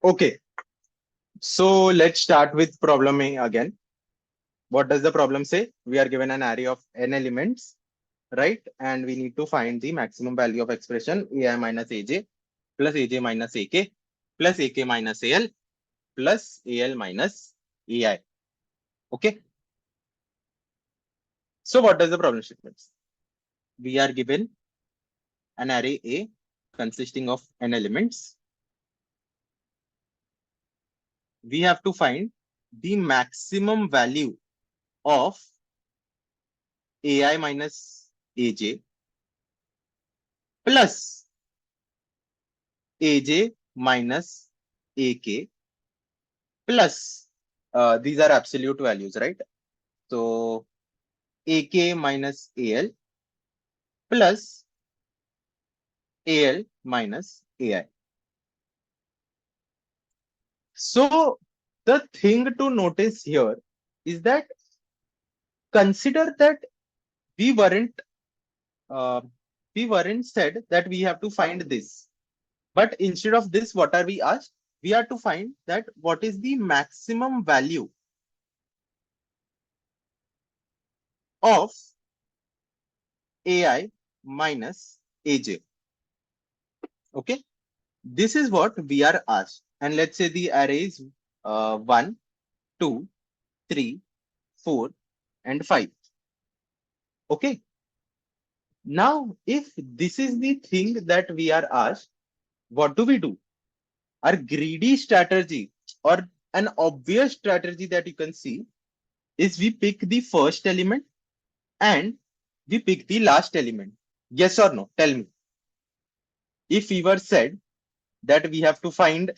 Okay, so let's start with problem A again. What does the problem say? We are given an array of n elements, right? And we need to find the maximum value of expression ai minus aj plus aj minus ak minus al plus al minus ai. Okay. So what does the problem statement? We are given an array A consisting of n elements. We have to find the maximum value of ai minus aj plus aj minus ak plus these are absolute values, right? So ak minus al plus al minus ai. So the thing to notice here is that consider that we weren't uh, we weren't said that we have to find this, but instead of this, what are we asked? We are to find that what is the maximum value of ai minus aj. Okay, this is what we are asked, and let's say the array is 1 2 3 4 and 5. Okay, now if this is the thing that we are asked, what do? Our greedy strategy, or an obvious strategy that you can see, is we pick the first element and we pick the last element. Yes or no? Tell me. If we were said that we have to find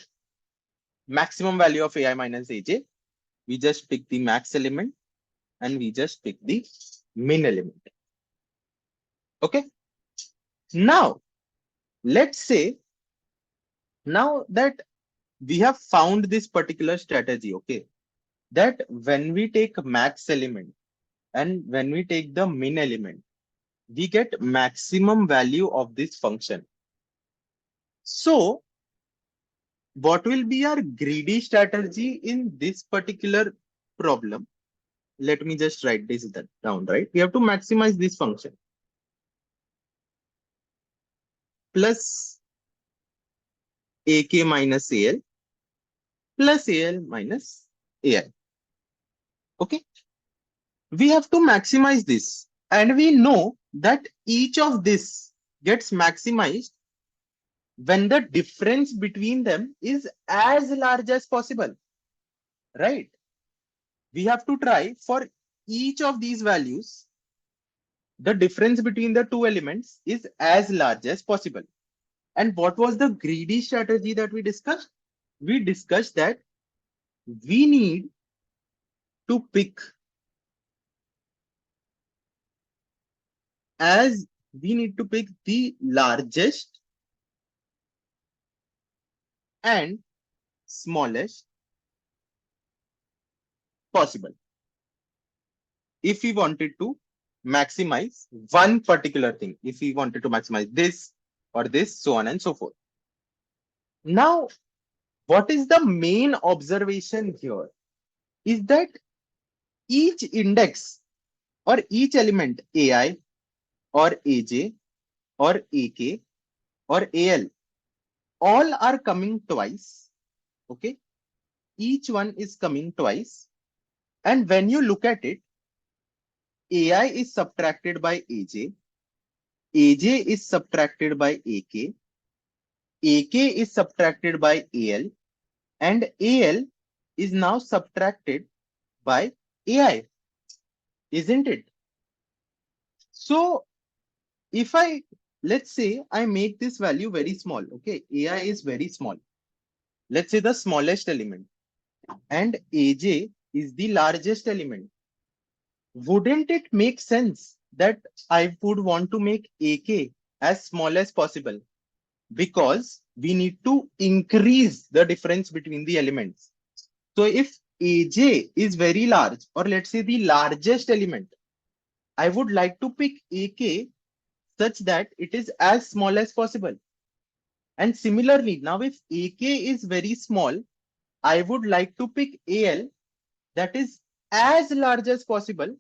maximum value of ai minus aj, we just pick the max element and we just pick the min element. Okay. Now, let's say now that we have found this particular strategy, okay, that when we take max element and when we take the min element, we get maximum value of this function. So what will be our greedy strategy in this particular problem? Let me just write this down, right? We have to maximize this function plus ak minus al plus al minus ai. Okay, we have to maximize this, and we know that each of this gets maximized when the difference between them is as large as possible, right? We have to try for each of these values, the difference between the two elements is as large as possible. And what was the greedy strategy that we discussed? We discussed that we need to pick the largest and smallest possible if we wanted to maximize one particular thing, if we wanted to maximize this or this, so on and so forth. Now, what is the main observation here is that each index or each element ai or aj or ak or al, all are coming twice. Okay, each one is coming twice, and when you look at it, ai is subtracted by aj, aj is subtracted by ak, ak is subtracted by al, and al is now subtracted by ai, isn't it? So if I, let's say I make this value very small, okay, ai is very small, let's say the smallest element, and aj is the largest element, wouldn't it make sense that I would want to make ak as small as possible, because we need to increase the difference between the elements. So if aj is very large, or let's say the largest element, I would like to pick ak such that it is as small as possible. And similarly, now if AK is very small, I would like to pick AL that is as large as possible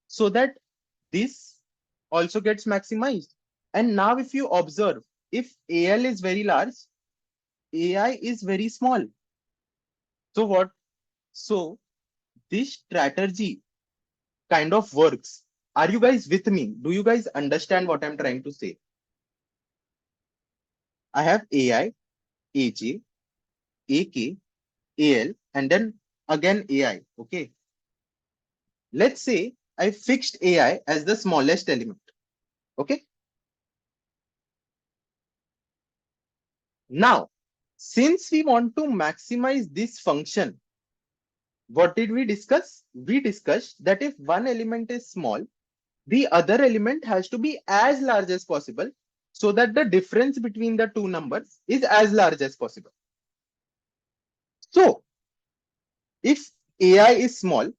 so that this also gets maximized. And now if you observe, if AL is very large, AI is very small. So what? So this strategy kind of works. Are you guys with me? Do you guys understand what I'm trying to say? I have AI, AJ, AK, AL, and then again AI. Okay. Let's say I fixed AI as the smallest element. Okay. Now, since we want to maximize this function, what did we discuss? We discussed that if one element is small, the other element has to be as large as possible so that the difference between the two numbers is as large as possible. So, if AI is small,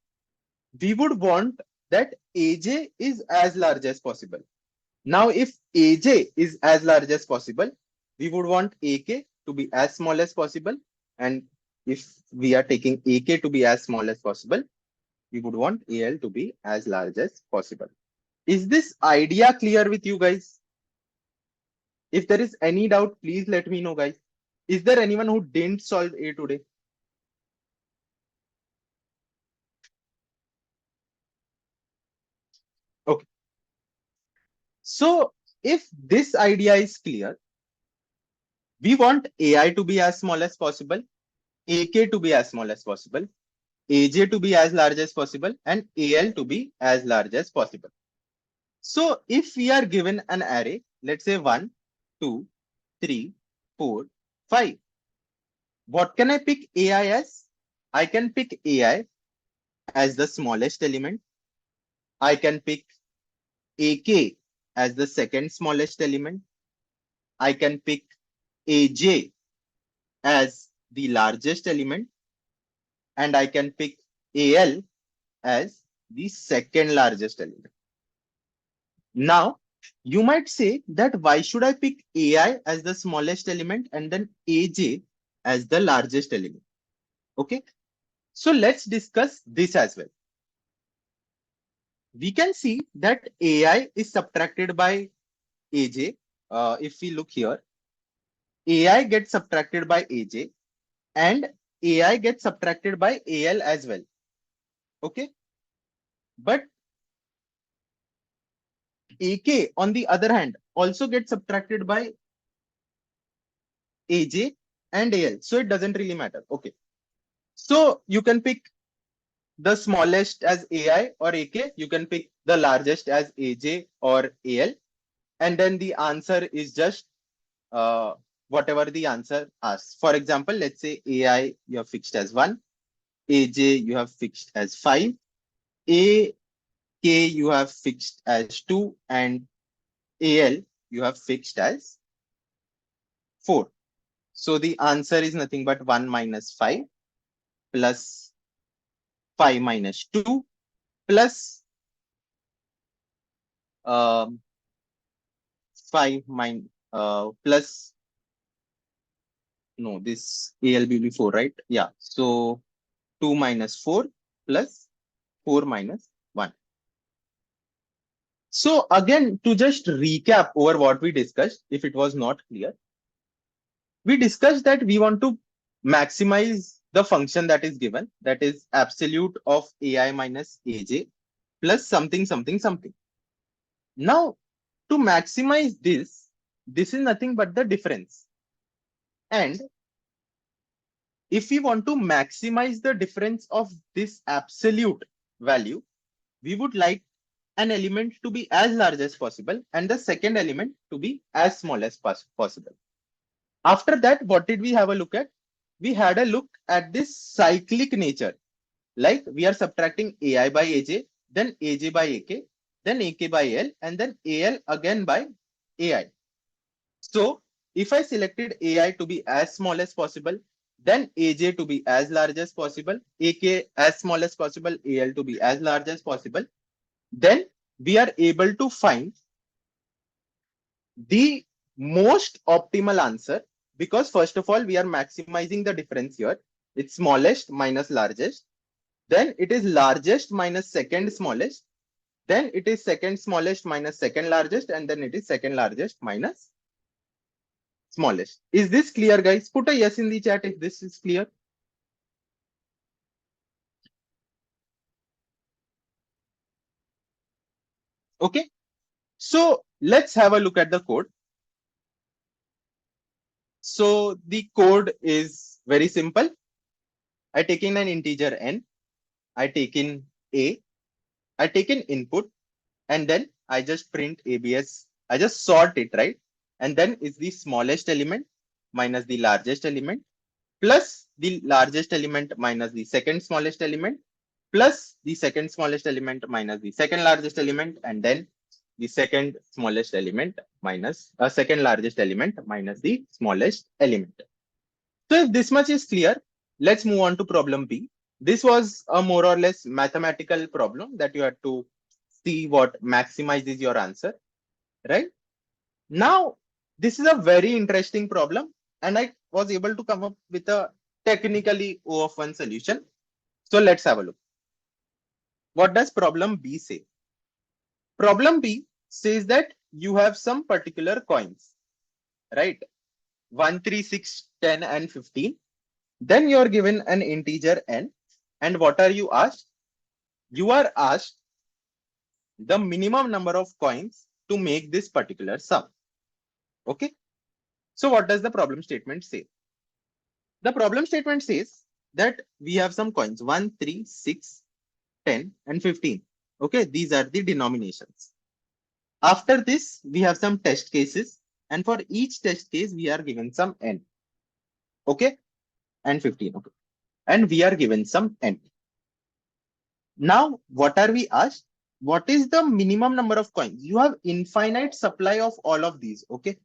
we would want that AJ is as large as possible. Now, if AJ is as large as possible, we would want AK to be as small as possible. And if we are taking AK to be as small as possible, we would want AL to be as large as possible. Is this idea clear with you guys? If there is any doubt, please let me know, guys. Is there anyone who didn't solve A today? Okay. So if this idea is clear, we want AI to be as small as possible, AK to be as small as possible, AJ to be as large as possible, and AL to be as large as possible. So if we are given an array, let's say 1, 2, 3, 4, 5. What can I pick AI as? I can pick AI as the smallest element. I can pick AK as the second smallest element. I can pick AJ as the largest element. And I can pick AL as the second largest element. Now, you might say that why should I pick AI as the smallest element and then AJ as the largest element? Okay, so let's discuss this as well. We can see that AI is subtracted by AJ. If we look here, AI gets subtracted by AJ and AI gets subtracted by AL as well. Okay, but AK on the other hand also gets subtracted by AJ and AL. So it doesn't really matter. Okay. So you can pick the smallest as AI or AK. You can pick the largest as AJ or AL. And then the answer is just whatever the answer asks. For example, let's say AI you have fixed as 1. AJ you have fixed as 5. AK you have fixed as 2. And AL you have fixed as 4. So the answer is nothing but 1 minus 5 plus 5 minus 2 plus 5 plus no, this AL will be 4, right? Yeah. So 2 minus 4 plus 4 minus 1. So again, to just recap over what we discussed, if it was not clear, we discussed that we want to maximize the function that is given, that is absolute of AI minus AJ plus something, something, something. Now, to maximize this is nothing but the difference. And if we want to maximize the difference of this absolute value, we would like an element to be as large as possible and the second element to be as small as possible. After that, what did we have a look at? We had a look at this cyclic nature. Like we are subtracting AI by AJ, then AJ by AK, then AK by L, and then AL again by AI. So if I selected AI to be as small as possible, then AJ to be as large as possible, AK as small as possible, AL to be as large as possible, then we are able to find the most optimal answer Because first of all, we are maximizing the difference here. It's smallest minus largest. Then it is largest minus second smallest. Then it is second smallest minus second largest. And then it is second largest minus smallest. Is this clear, guys? Put a yes in the chat if this is clear. Okay. So let's have a look at the code. So the code is very simple. I take in an integer n. I take in a. I take in input. And then I just print ABS. I just sort it, right? And then it's the smallest element minus the largest element plus the largest element minus the second smallest element plus the second smallest element minus the second largest element, and then the second smallest element minus second largest element minus the smallest element. So if this much is clear, let's move on to problem B. This was a more or less mathematical problem that you had to see what maximizes your answer, right? Now, this is a very interesting problem, and I was able to come up with a technically O of 1 solution. So let's have a look. What does problem B say? Problem B says that you have some particular coins, right? 1, 3, 6, 10, and 15. Then you're given an integer n. And what are you asked? You are asked the minimum number of coins to make this particular sum. Okay. So what does the problem statement say? The problem statement says that we have some coins 1, 3, 6, 10, and 15. Okay. These are the denominations. After this, we have some test cases. And for each test case, we are given some n. Okay. And 15. Okay. And we are given some n. Now, what are we asked? What is the minimum number of coins? You have infinite supply of all of these. Okay.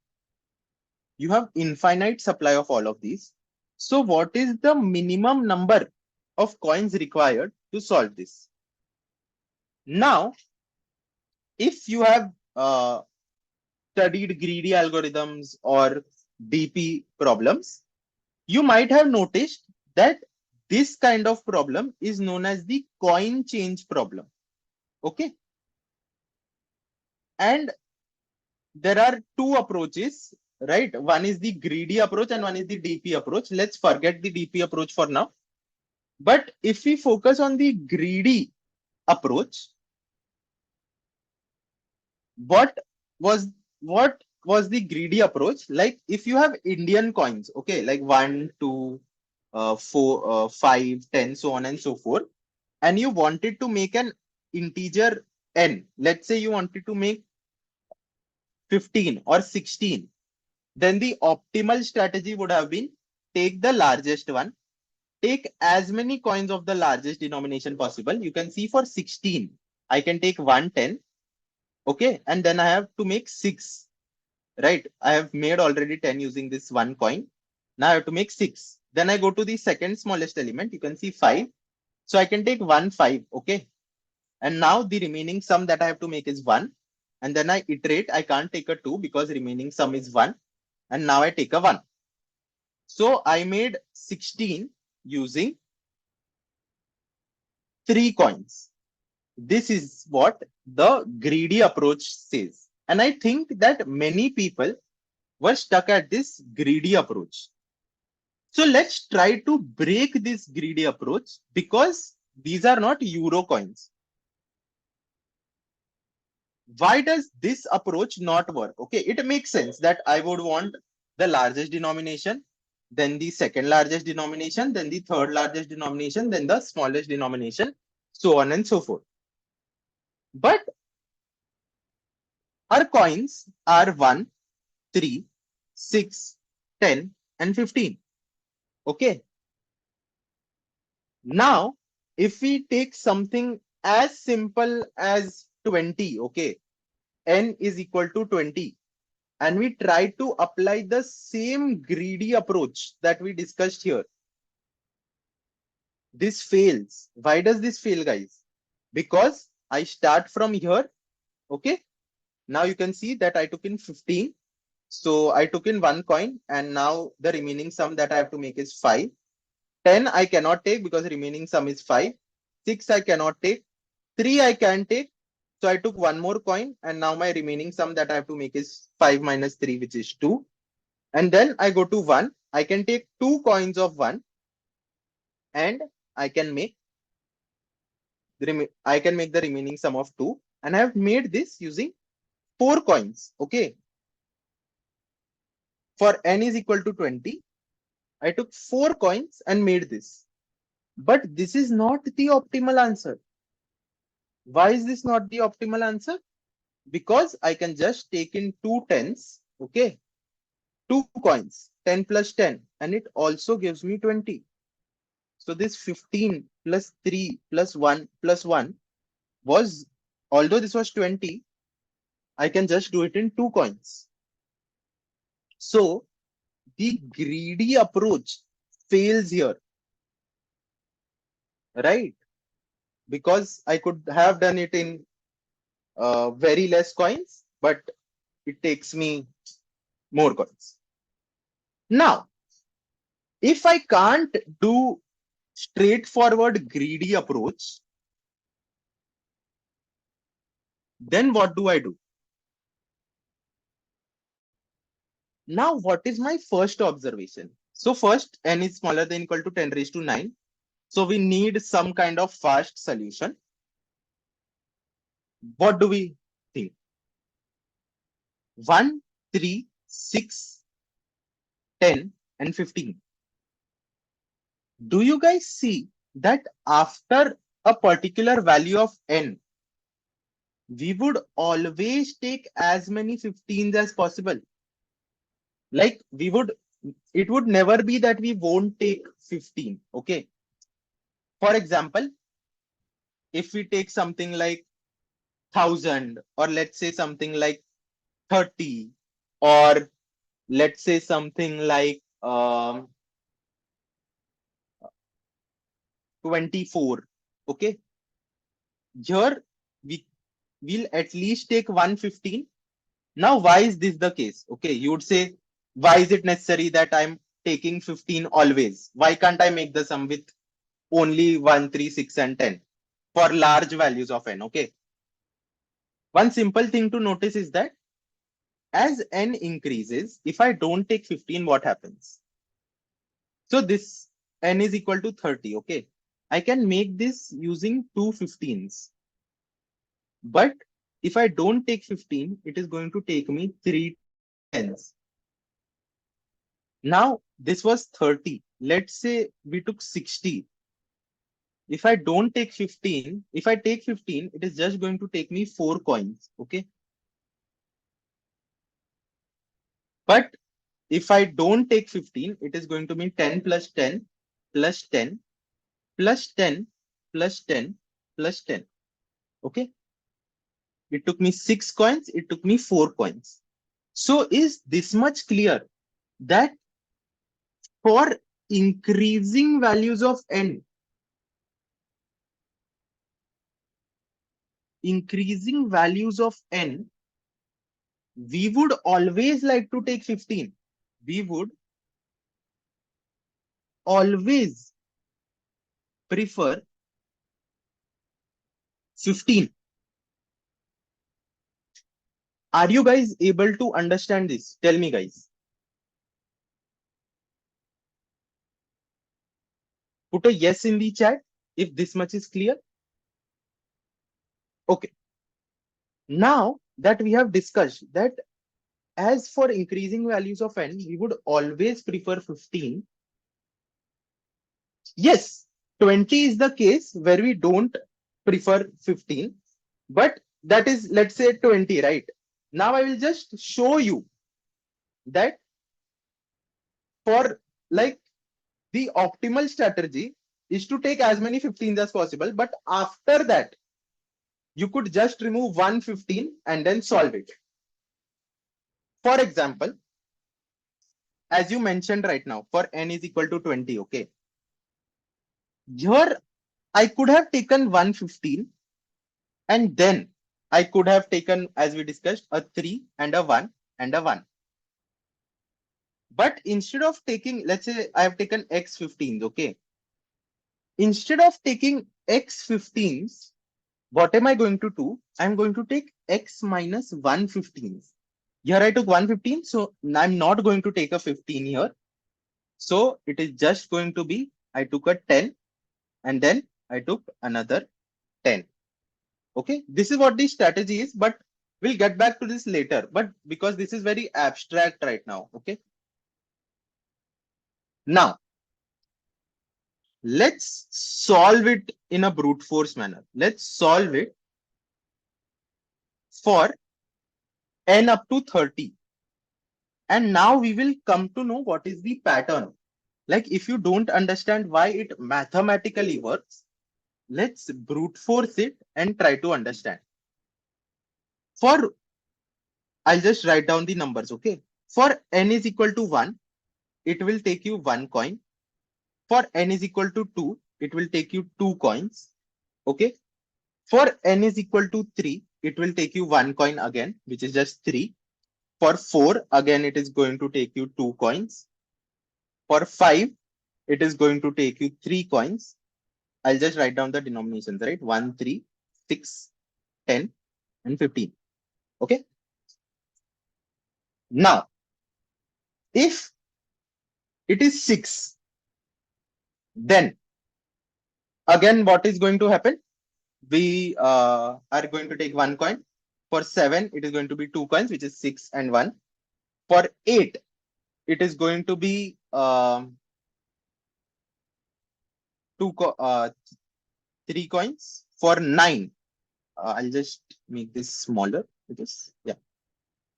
You have infinite supply of all of these. So what is the minimum number of coins required to solve this? Now, if you have studied greedy algorithms or DP problems, you might have noticed that this kind of problem is known as the coin change problem. Okay. And there are two approaches, right? One is the greedy approach and one is the DP approach. Let's forget the DP approach for now. But if we focus on the greedy approach, what was the greedy approach? Like if you have Indian coins, okay, like 1, 2, 4, 5, 10, so on and so forth, and you wanted to make an integer n, let's say you wanted to make 15 or 16, then the optimal strategy would have been take the largest one, take as many coins of the largest denomination possible. You can see for 16, I can take 110. Okay. And then I have to make 6, right? I have made already 10 using this one coin. Now I have to make 6. Then I go to the second smallest element. You can see 5. So I can take 1, 5. Okay. And now the remaining sum that I have to make is 1. And then I iterate. I can't take a 2 because remaining sum is 1. And now I take a 1. So I made 16 using 3 coins. This is what the greedy approach says. And I think that many people were stuck at this greedy approach. So let's try to break this greedy approach because these are not euro coins. Why does this approach not work? Okay, it makes sense that I would want the largest denomination, then the second largest denomination, then the third largest denomination, then the smallest denomination, so on and so forth. But our coins are 1, 3, 6, 10, and 15. Okay. Now, if we take something as simple as 20, okay, n is equal to 20, and we try to apply the same greedy approach that we discussed here, this fails. Why does this fail, guys? Because I start from here, okay. Now you can see that I took in 15. So I took in 1 coin, and now the remaining sum that I have to make is 5. 10 I cannot take because the remaining sum is 5. 6 I cannot take. 3 I can take. So I took one more coin, and now my remaining sum that I have to make is 5 minus 3, which is 2. And then I go to 1. I can take 2 coins of 1, and I can make the remaining sum of 2. And I have made this using 4 coins. Okay. For n is equal to 20, I took 4 coins and made this. But this is not the optimal answer. Why is this not the optimal answer? Because I can just take in 2 tens, okay, 2 coins, 10 plus 10, and it also gives me 20. So this 15 plus 3 plus 1 plus 1 was, although this was 20, I can just do it in 2 coins. So the greedy approach fails here, right? Because I could have done it in very less coins, but it takes me more coins. Now, if I can't do straightforward greedy approach, then what do I do? Now, what is my first observation? So first, n is smaller than equal to 10 raised to 9. So we need some kind of fast solution. What do we think? 1, 3, 6, 10, and 15. Do you guys see that after a particular value of n, we would always take as many 15s as possible? Like it would never be that we won't take 15. Okay. For example, if we take something like 1000, or let's say something like 30, or let's say something like 24. Okay. Here we will at least take 115. Now, why is this the case? Okay, you would say, why is it necessary that I'm taking 15 always? Why can't I make the sum with only 1, 3, 6, and 10 for large values of n? Okay. One simple thing to notice is that as n increases, if I don't take 15, what happens? So this n is equal to 30. Okay. I can make this using 2 15s. But if I don't take 15, it is going to take me 3 10s. Now, this was 30. Let's say we took 60. If I don't take 15, if I take 15, it is just going to take me 4 coins. Okay. But if I don't take 15, it is going to be 10 plus 10 plus 10 plus 10 plus 10 plus 10. Okay. It took me 6 coins. It took me 4 coins. So is this much clear that for increasing values of n, we would always like to take 15. We would always prefer 15. Are you guys able to understand this? Tell me, guys. Put a yes in the chat if this much is clear. Okay. Now that we have discussed that as for increasing values of n, we would always prefer 15. Yes, 20 is the case where we don't prefer 15, but that is, let's say, 20, right? Now I will just show you that for like the optimal strategy is to take as many 15s as possible, but after that, you could just remove 115 and then solve it. For example, as you mentioned right now, for n is equal to 20, okay? Here, I could have taken 115, and then I could have taken, as we discussed, a 3 and a 1 and a 1. But instead of taking, let's say I have taken x 15s, okay? Instead of taking x 15s, what am I going to do? I'm going to take x minus 115s. Here I took 115, so I'm not going to take a 15 here. So it is just going to be, I took a 10 and then I took another 10. Okay, this is what the strategy is, but we'll get back to this later. But because this is very abstract right now, okay? Now, let's solve it in a brute force manner. Let's solve it for n up to 30. And now we will come to know what is the pattern. Like if you don't understand why it mathematically works, let's brute force it and try to understand. For, I'll just write down the numbers, okay? For n is equal to 1, it will take you 1 coin. For n is equal to 2, it will take you 2 coins. Okay. For n is equal to 3, it will take you 1 coin again, which is just 3. For 4, again, it is going to take you 2 coins. For 5, it is going to take you 3 coins. I'll just write down the denominations, right? 1, 3, 6, 10, and 15. Okay. Now, if it is 6, then again, what is going to happen? We are going to take 1 coin. For 7, it is going to be 2 coins, which is 6 and 1. For 8, it is going to be 3 coins. For 9, I'll just make this smaller. Yeah.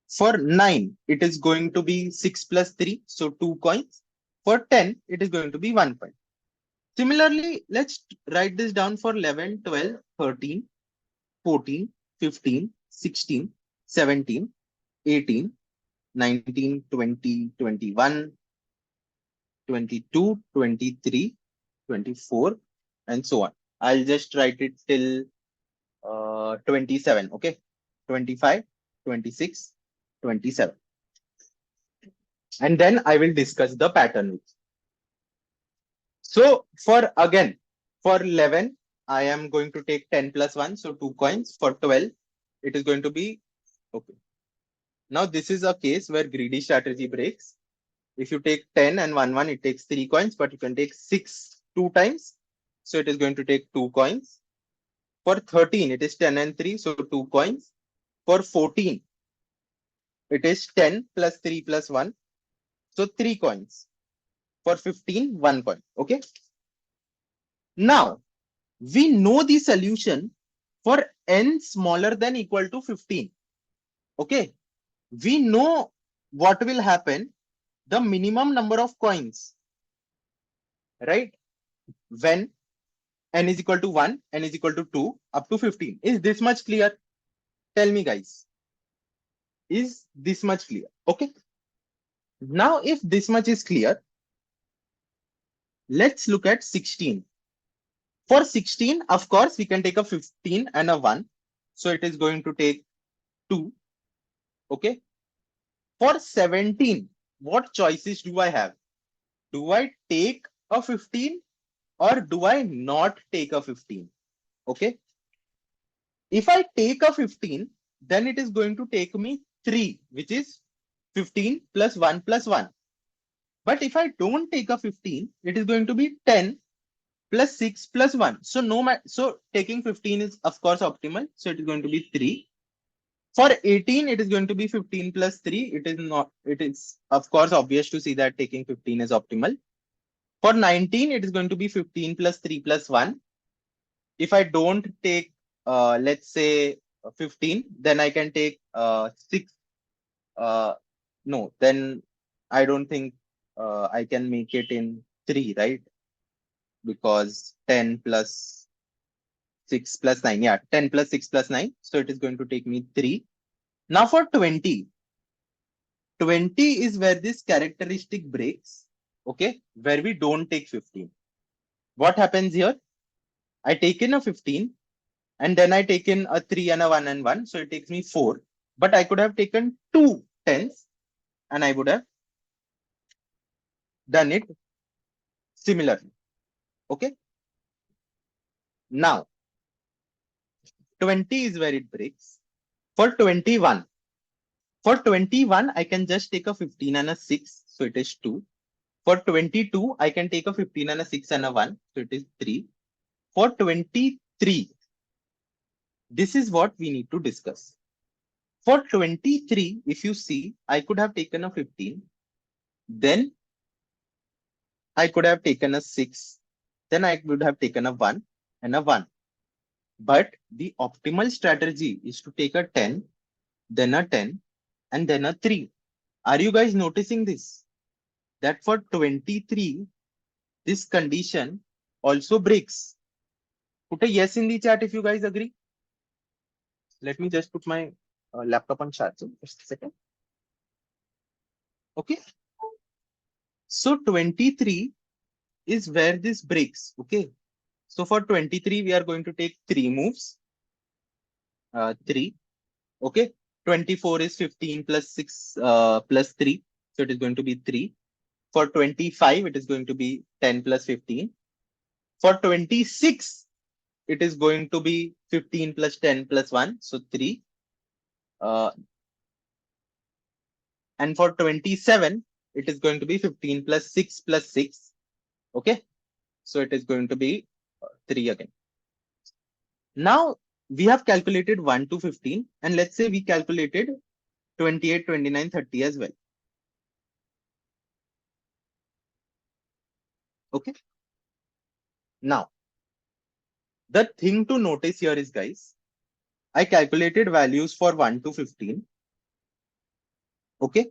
For 9, it is going to be 6 plus 3, so 2 coins. For 10, it is going to be 1 coin. Similarly, let's write this down for 11, 12, 13, 14, 15, 16, 17, 18, 19, 20, 21, 22, 23, 24, and so on. I'll just write it till 27, okay? 25, 26, 27. And then I will discuss the pattern. So for again, for 11, I am going to take 10 plus 1, so 2 coins. For 12, it is going to be, okay. Now this is a case where greedy strategy breaks. If you take 10 and 1, 1, it takes 3 coins, but you can take 6 2 times. So it is going to take 2 coins. For 13, it is 10 and 3, so 2 coins. For 14, it is 10 plus 3 plus 1, so 3 coins. For 15, 1 coin. Okay. Now, we know the solution for n smaller than equal to 15. Okay. We know what will happen, the minimum number of coins, right? When n is equal to 1, n is equal to 2, up to 15. Is this much clear? Tell me, guys. Is this much clear? Okay. Now, if this much is clear, let's look at 16. For 16, of course, we can take a 15 and a 1. So it is going to take 2. Okay. For 17, what choices do I have? Do I take a 15 or do I not take a 15? Okay. If I take a 15, then it is going to take me 3, which is 15 plus 1 plus 1. But if I don't take a 15, it is going to be 10 plus 6 plus 1. So so taking 15 is of course optimal. So it is going to be 3. For 18, it is going to be 15 plus 3. It is not, it is of course obvious to see that taking 15 is optimal. For 19, it is going to be 15 plus 3 plus 1. If I don't take, let's say 15, then I can take 6. No, then I don't think I can make it in 3, right? Because 10 plus 6 plus 9. Yeah, 10 plus 6 plus 9. So it is going to take me 3. Now for 20. 20 is where this characteristic breaks. Okay, where we don't take 15. What happens here? I take in a 15 and then I take in a 3 and a 1 and 1. So it takes me 4. But I could have taken 2 10s and I would have done it similarly. Okay. Now 20 is where it breaks. For 21, I can just take a 15 and a 6, so it is 2. For 22, I can take a 15 and a 6 and a 1, so it is 3. For 23, this is what we need to discuss. For 23, if you see, I could have taken a 15, then I could have taken a 6, then I would have taken a 1 and a 1. But the optimal strategy is to take a 10, then a 10, and then a 3. Are you guys noticing this? That for 23, this condition also breaks. Put a yes in the chat if you guys agree. Let me just put my laptop on charge. Just a second. Okay. So 23 is where this breaks. Okay. So for 23, we are going to take 3 moves. 3. Okay. 24 is 15 plus 6 plus 3. So it is going to be 3. For 25, it is going to be 10 plus 15. For 26, it is going to be 15 plus 10 plus 1. So 3. And for 27, it is going to be 15 plus 6 plus 6. Okay. So it is going to be 3 again. Now we have calculated 1 to 15. And let's say we calculated 28, 29, 30 as well. Okay. Now, the thing to notice here is, guys, I calculated values for 1 to 15. Okay.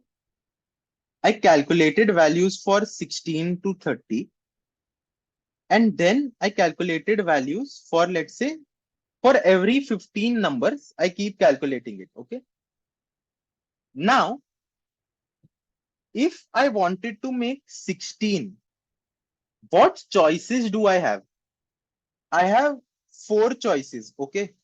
I calculated values for 16 to 30. And then I calculated values for, let's say, for every 15 numbers, I keep calculating it. Okay. Now, if I wanted to make 16, what choices do I have? I have 4 choices. Okay.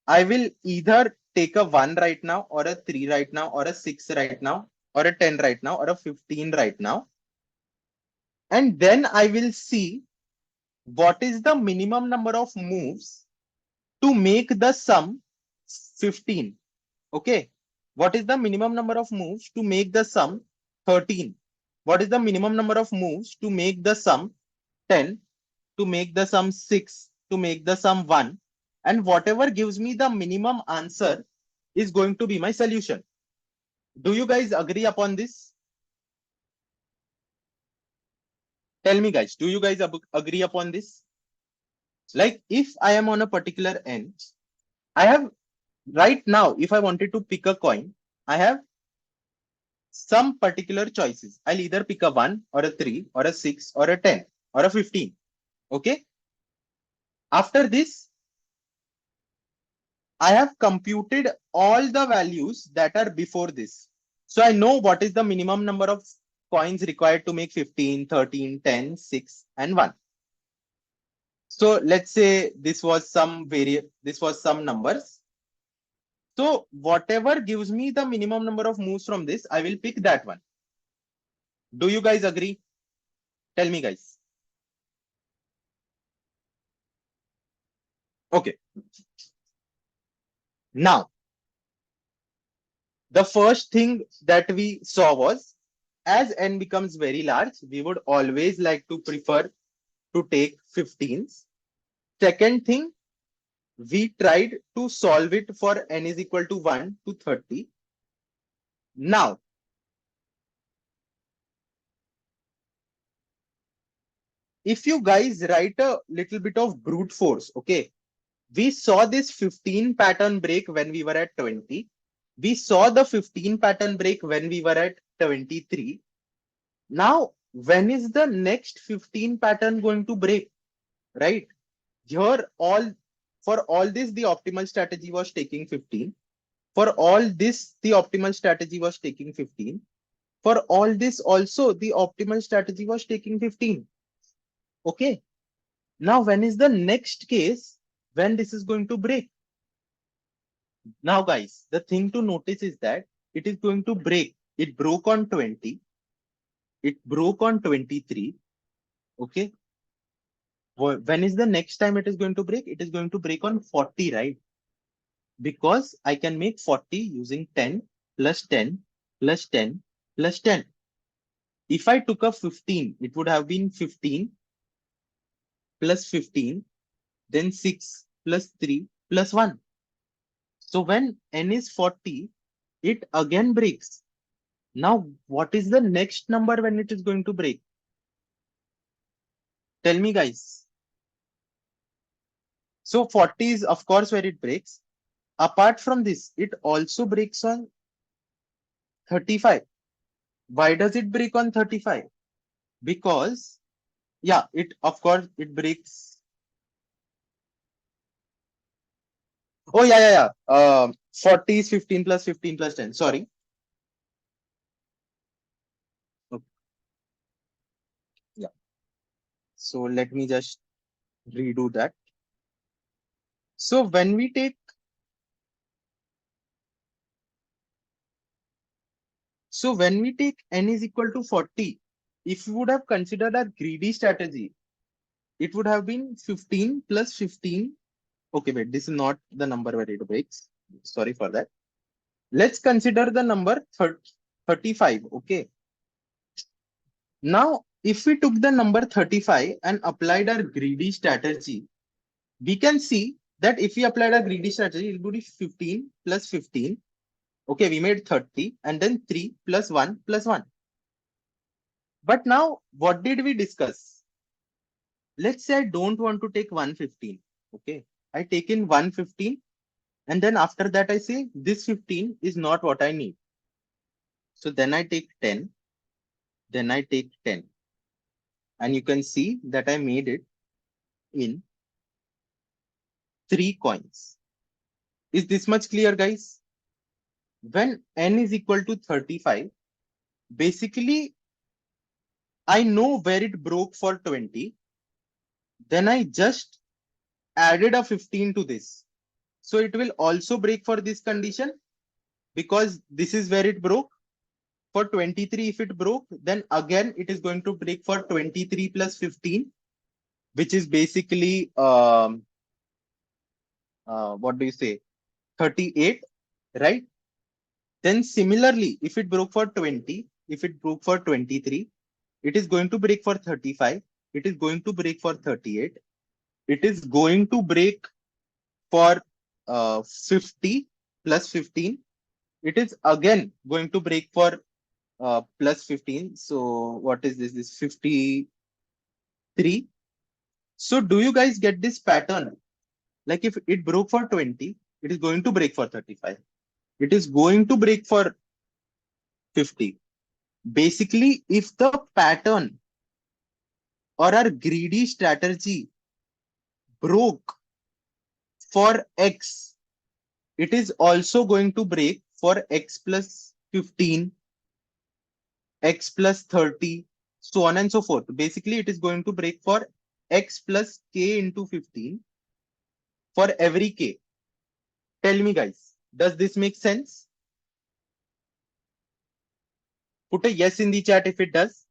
I will either take a 1 right now, or a 3 right now, or a 6 right now, or a 10 right now, or a 15 right now. And then I will see what is the minimum number of moves to make the sum 15. Okay. What is the minimum number of moves to make the sum 13? What is the minimum number of moves to make the sum 10, to make the sum 6, to make the sum 1? And whatever gives me the minimum answer is going to be my solution. Do you guys agree upon this? Tell me, guys, do you guys agree upon this? Like, if I am on a particular n, I have right now, if I wanted to pick a coin, I have some particular choices. I'll either pick a 1 or a 3 or a 6 or a 10 or a 15. Okay. After this, I have computed all the values that are before this. So I know what is the minimum number of coins required to make 15, 13, 10, 6, and 1. So let's say this was some numbers. So whatever gives me the minimum number of moves from this, I will pick that one. Do you guys agree? Tell me, guys. Okay. Now, the first thing that we saw was, as n becomes very large, we would always like to prefer to take 15s. Second thing, we tried to solve it for n is equal to 1 to 30. Now, if you guys write a little bit of brute force, okay, we saw this 15 pattern break when we were at 20. We saw the 15 pattern break when we were at 23. Now, when is the next 15 pattern going to break? Right? Here, for all this, the optimal strategy was taking 15. For all this, the optimal strategy was taking 15. For all this also, the optimal strategy was taking 15. Okay. Now, when is the next case when this is going to break? Now, guys, the thing to notice is that it is going to break. It broke on 20. it broke on 23. Okay. When is the next time it is going to break? It is going to break on 40, right? Because I can make 40 using 10 plus 10 plus 10 plus 10. If I took a 15, it would have been 15 plus 15, then 6 plus 3 plus 1. So when n is 40, it again breaks. Now, what is the next number when it is going to break? Tell me, guys. So 40 is, of course, where it breaks. Apart from this, it also breaks on 35. Why does it break on 35? Because, yeah, it, of course, it breaks. Oh, yeah, yeah, yeah. 40 is 15 plus 15 plus 10. Sorry. Okay. Yeah. So let me just redo that. So when we take, n is equal to 40, if you would have considered a greedy strategy, it would have been 15 plus 15. Okay, wait, this is not the number where it breaks. Sorry for that. Let's consider the number 35. Okay. Now, if we took the number 35 and applied our greedy strategy, we can see that if we applied a greedy strategy, it would be 15 plus 15. Okay, we made 30 and then 3 plus 1 plus 1. But now, what did we discuss? Let's say I don't want to take 115. Okay, I take in 115 and then after that I say this 15 is not what I need. So then I take 10, then I take 10. And you can see that I made it in 3 coins. Is this much clear, guys? When n is equal to 35, basically I know where it broke for 20. Then I just added a 15 to this. So it will also break for this condition because this is where it broke. For 23, if it broke, then again it is going to break for 23 plus 15, which is basically, what do you say, 38, right? Then similarly, if it broke for 20, if it broke for 23, it is going to break for 35. It is going to break for 38. It is going to break for 50 plus 15. It is again going to break for plus 15. So what is this? This 53. So do you guys get this pattern? Like if it broke for 20, it is going to break for 35. It is going to break for 50. Basically, if the pattern or our greedy strategy broke for X, it is also going to break for X plus 15, X plus 30, so on and so forth. Basically, it is going to break for X plus K into 15 for every K. Tell me, guys, does this make sense? Put a yes in the chat if it does.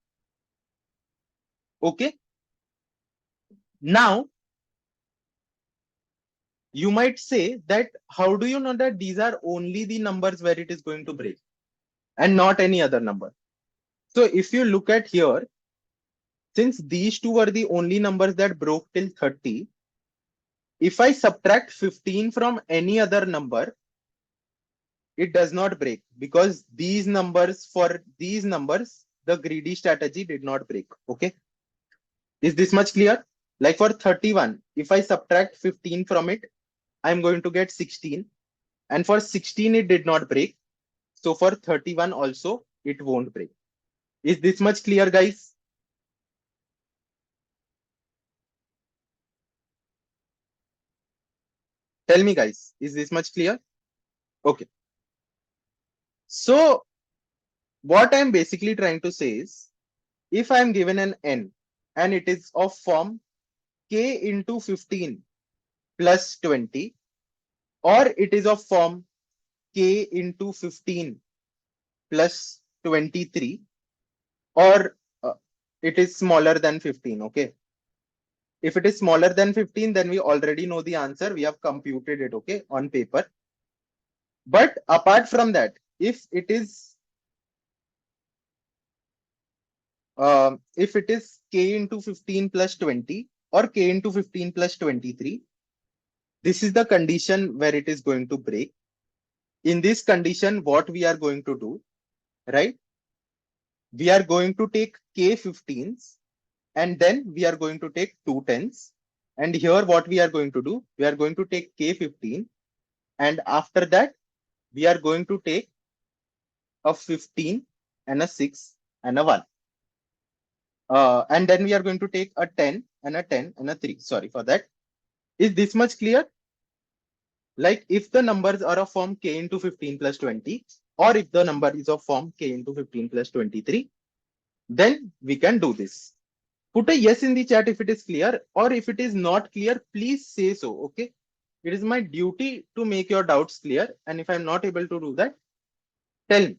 Okay. Now, you might say that how do you know that these are only the numbers where it is going to break and not any other number? So if you look at here, since these two were the only numbers that broke till 30, if I subtract 15 from any other number, it does not break because these numbers, for these numbers, the greedy strategy did not break. Okay. Is this much clear? Like for 31, if I subtract 15 from it, I'm going to get 16. And for 16, it did not break. So for 31 also, it won't break. Is this much clear, guys? Tell me, guys, is this much clear? Okay. So what I'm basically trying to say is, if I'm given an n and it is of form k into 15 plus 20, or it is of form k into 15 plus 23, or it is smaller than 15. Okay. If it is smaller than 15, then we already know the answer. We have computed it, okay, on paper. But apart from that, if it is k into 15 plus 20 or k into 15 plus 23, this is the condition where it is going to break. In this condition, what we are going to do, right? We are going to take k15s and then we are going to take 2 10s. And here what we are going to do, we are going to take k15 and after that we are going to take a 15 and a 6 and a 1. And then we are going to take a 10 and a 10 and a 3. Sorry for that. Is this much clear? Like if the numbers are of form k into 15 plus 20, or if the number is of form k into 15 plus 23, then we can do this. Put a yes in the chat if it is clear, or if it is not clear, please say so. Okay. It is my duty to make your doubts clear. And if I'm not able to do that, tell me.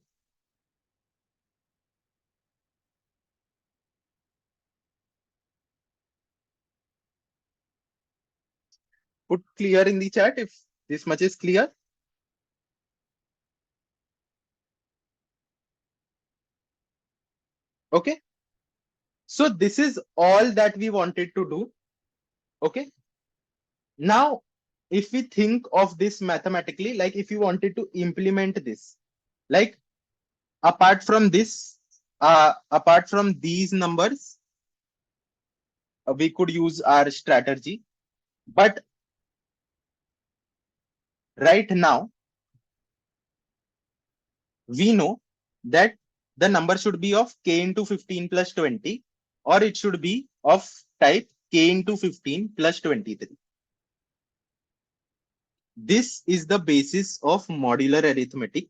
Put clear in the chat if this much is clear. Okay. So this is all that we wanted to do. Okay. Now, if we think of this mathematically, like if you wanted to implement this, like apart from this, apart from these numbers, we could use our strategy. But right now, we know that the number should be of k into 15 plus 20, or it should be of type k into 15 plus 23. This is the basis of modular arithmetic.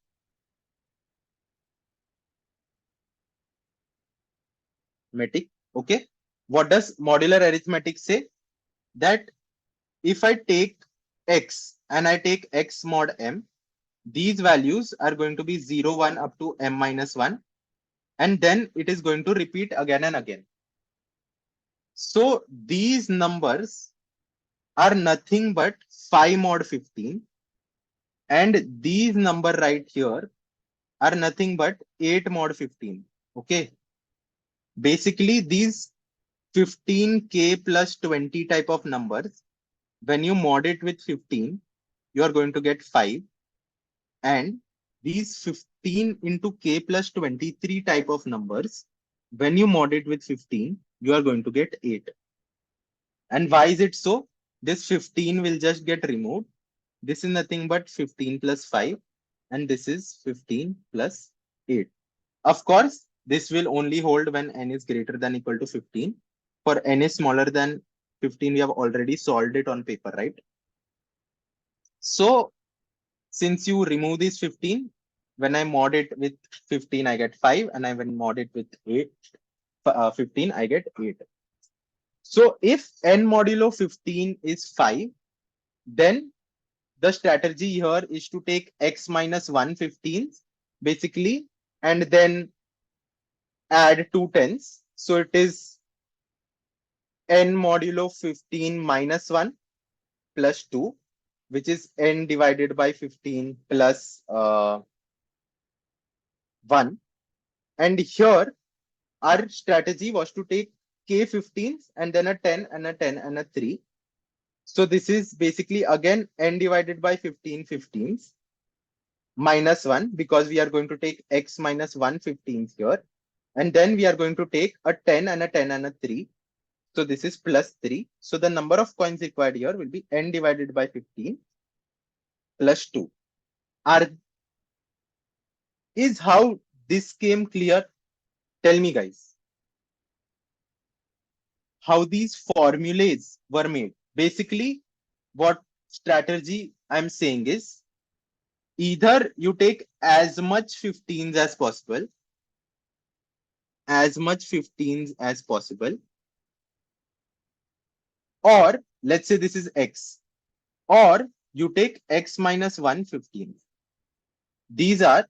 Okay. What does modular arithmetic say? That if I take x and I take x mod m, these values are going to be 0, 1 up to m minus 1. And then it is going to repeat again and again. So these numbers are nothing but 5 mod 15. And these number right here are nothing but 8 mod 15. Okay. Basically, these 15k plus 20 type of numbers, when you mod it with 15, you are going to get 5. And these 15 into k plus 23 type of numbers, when you mod it with 15, you are going to get 8. And why is it so? This 15 will just get removed. This is nothing but 15 plus 5. And this is 15 plus 8. Of course, this will only hold when n is greater than equal to 15. For n is smaller than 15, we have already solved it on paper, right? So since you remove this 15, when I mod it with 15, I get 5. And I when mod it with 15, I get 8. So if n modulo 15 is 5, then the strategy here is to take x minus 1 15 basically, and then add 2 10s. So it is n modulo 15 minus 1 plus 2, which is n divided by 15 plus 1. And here our strategy was to take k15s and then a 10 and a 10 and a 3. So this is basically again n divided by 15 15s minus 1, because we are going to take x minus 1 15s here. And then we are going to take a 10 and a 10 and a 3. So this is plus 3. So the number of coins required here will be n divided by 15 plus 2. Is how this came clear? Tell me, guys, how these formulas were made. Basically, what strategy I'm saying is either you take as much 15s as possible, or let's say this is x, or you take x minus 1 15. These are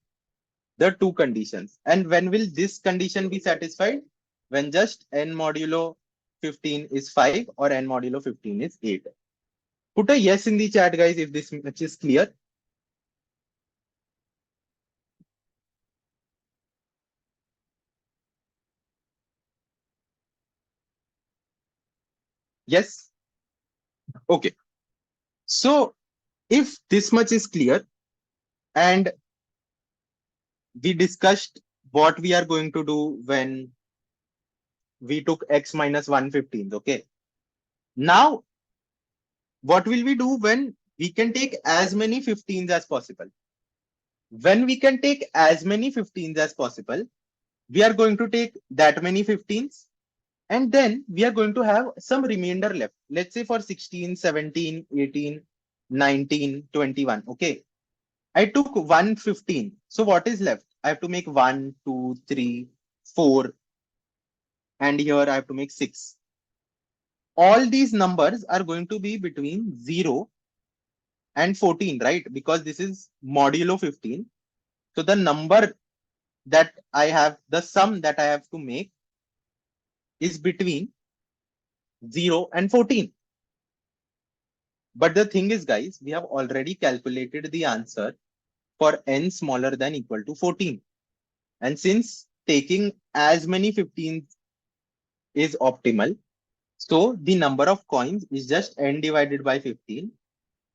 the two conditions. And when will this condition be satisfied? when just n modulo 15 is 5 or n modulo 15 is 8. Put a yes in the chat, guys, if this much is clear. Yes. Okay. So if this much is clear and we discussed what we are going to do when we took x minus 1/15. Okay. Now, what will we do when we can take as many 15s as possible? When we can take as many 15s as possible, we are going to take that many 15s and then we are going to have some remainder left. Let's say for 16, 17, 18, 19, 21. Okay. I took 115. So what is left? I have to make 1, 2, 3, 4, and here I have to make 6. All these numbers are going to be between 0 and 14, right? Because this is modulo 15. So the number that I have, the sum that I have to make is between 0 and 14. But the thing is, guys, we have already calculated the answer for n smaller than equal to 14. And since taking as many 15s is optimal, so the number of coins is just n divided by 15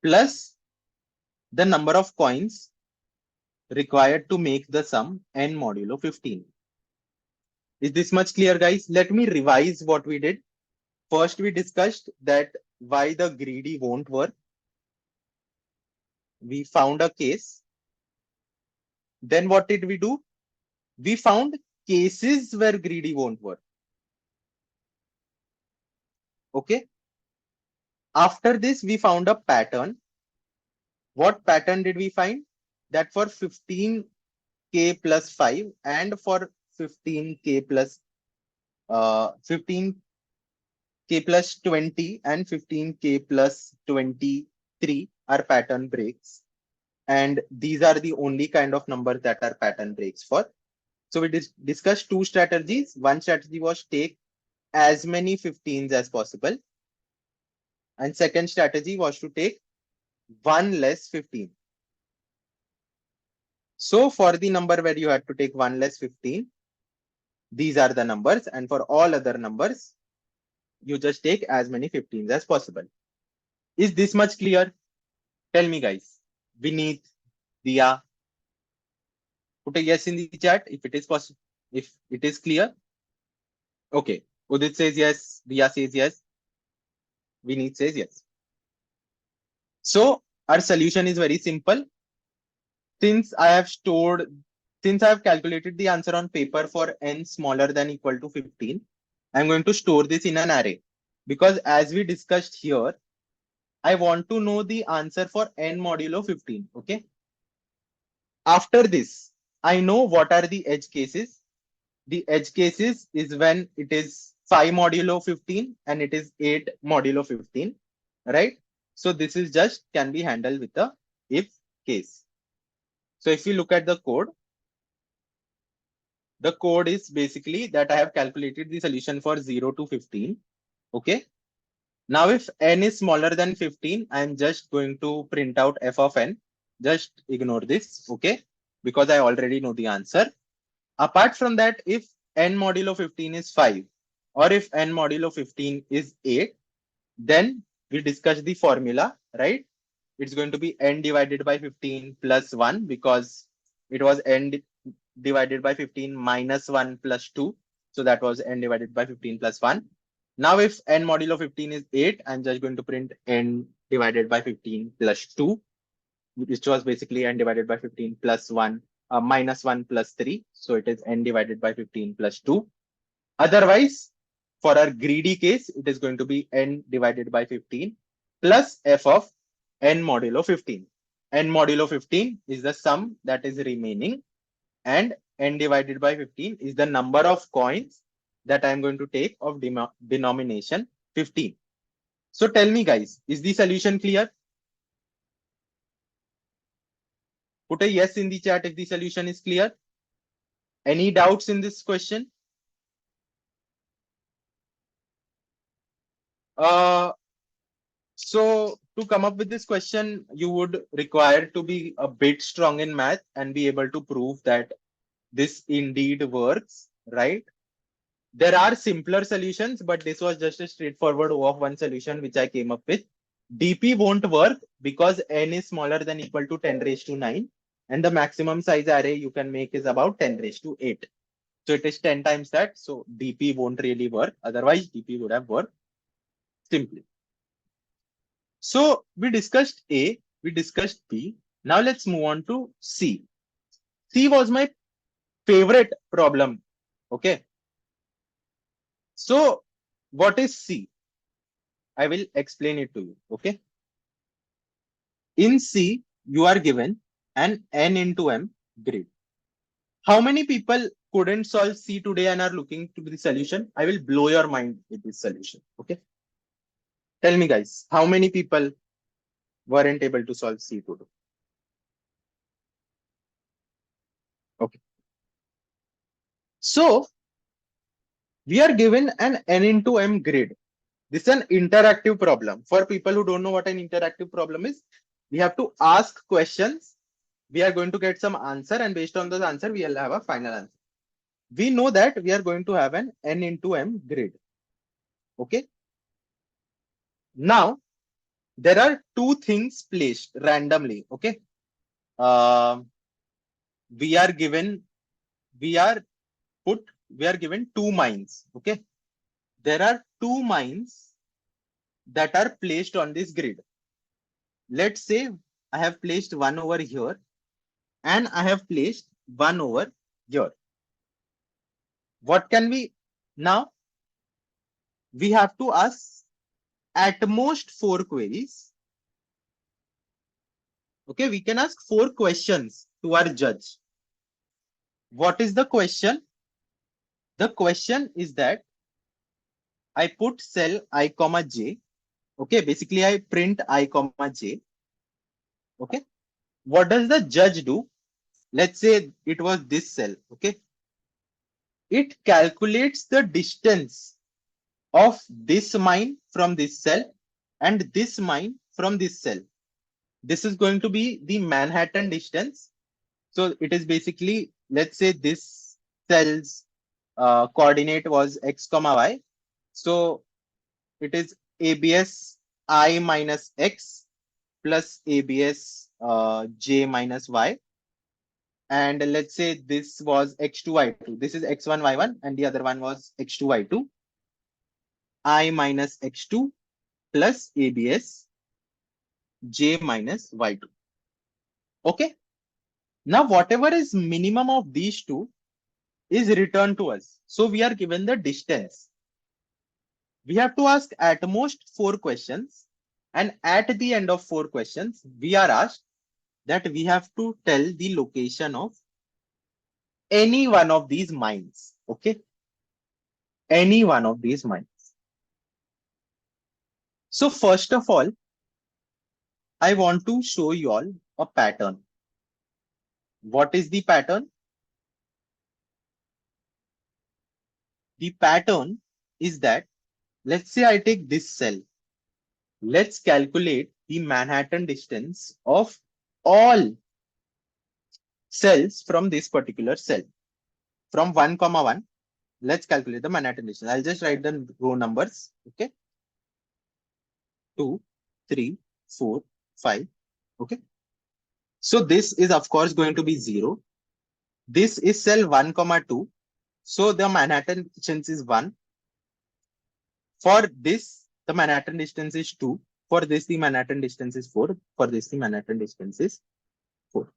plus the number of coins required to make the sum n modulo 15. Is this much clear, guys? Let me revise what we did. First, we discussed that why the greedy won't work. We found a case. Then what did we do? We found cases where greedy won't work. Okay. After this, we found a pattern. What pattern did we find? That for 15k plus 5 and for 15k plus 15k plus 20 and 15k plus 23 are pattern breaks. And these are the only kind of numbers that are pattern breaks for. So we discussed two strategies. One strategy was take as many 15s as possible. And second strategy was to take one less 15. So for the number where you had to take one less 15, these are the numbers. And for all other numbers, you just take as many 15s as possible. Is this much clear? Tell me, guys. Vineet, Dia, put a yes in the chat if it is possible. If it is clear. Okay. Udit says yes. Dia says yes. Vineet says yes. So our solution is very simple. Since I have calculated the answer on paper for n smaller than equal to 15, I'm going to store this in an array. Because as we discussed here, I want to know the answer for n modulo 15. Okay. After this, I know what are the edge cases. The edge cases is when it is 5 modulo 15 and it is 8 modulo 15, right? So this is just can be handled with the if case. So if you look at the code is basically that I have calculated the solution for 0 to 15. Okay. Now, if n is smaller than 15, I'm just going to print out f of n. Just ignore this. Okay. Because I already know the answer. Apart from that, if n modulo 15 is 5 or if n modulo 15 is 8, then we discuss the formula, right? It's going to be n divided by 15 plus 1 because it was n divided by 15 minus 1 plus 2. So that was n divided by 15 plus 1. Now, if n modulo 15 is 8, I'm just going to print n divided by 15 plus 2, which was basically n divided by 15 plus 1 minus 1 plus 3. So it is n divided by 15 plus 2. Otherwise, for our greedy case, it is going to be n divided by 15 plus f of n modulo 15. N modulo 15 is the sum that is remaining and n divided by 15 is the number of coins that I'm going to take of denomination 15. So tell me, guys, is the solution clear? Put a yes in the chat if the solution is clear. Any doubts in this question? Uh, so to come up with this question, you would require to be a bit strong in math and be able to prove that this indeed works, right? There are simpler solutions, but this was just a straightforward O of one solution which I came up with. DP won't work because n is smaller than equal to 10 raised to 9, and the maximum size array you can make is about 10 raised to 8. So it is 10 times that. So DP won't really work. Otherwise, DP would have worked simply. So we discussed A, we discussed B. Now let's move on to C. C was my favorite problem. Okay. So what is C? I will explain it to you. Okay. In C, you are given an n into m grid. How many people couldn't solve C today and are looking to the solution? I will blow your mind with this solution. Okay. Tell me, guys, how many people weren't able to solve C today? Okay. So we are given an n into m grid. This is an interactive problem. For people who don't know what an interactive problem is, we have to ask questions. We are going to get some answer, and based on those answer, we will have a final answer. We know that we are going to have an n into m grid. Okay. Now, there are two things placed randomly. Okay. Uh, we are given, we are we are given two mines. Okay. There are two mines that are placed on this grid. Let's say I have placed one over here and I have placed one over here. What can we now? We have to ask at most 4 queries. Okay, we can ask 4 questions to our judge. What is the question? The question is that I put cell I comma j. Okay, basically I print I comma j. Okay, what does the judge do? Let's say it was this cell. Okay, it calculates the distance of this mine from this cell and this mine from this cell. This is going to be the Manhattan distance. So it is basically, let's say this cell's coordinate was x comma y. So it is ABS I minus x plus ABS j minus y. And let's say this was x2 y2. This is x1 y1 and the other one was x2 y2. I minus x2 plus ABS j minus y2. Okay. Now, whatever is minimum of these two is returned to us. So we are given the distance. We have to ask at most 4 questions. And at the end of 4 questions, we are asked that we have to tell the location of any one of these mines. Okay. Any one of these mines. So first of all, I want to show you all a pattern. What is the pattern? The pattern is that, let's say I take this cell. Let's calculate the Manhattan distance of all cells from this particular cell. From 1, 1, let's calculate the Manhattan distance. I'll just write the row numbers. Okay. 2, 3, 4, 5. Okay. So this is of course going to be 0. This is cell 1, 2. So the Manhattan distance is 1. For this, the Manhattan distance is 2. For this, the Manhattan distance is 4. For this, the Manhattan distance is 4.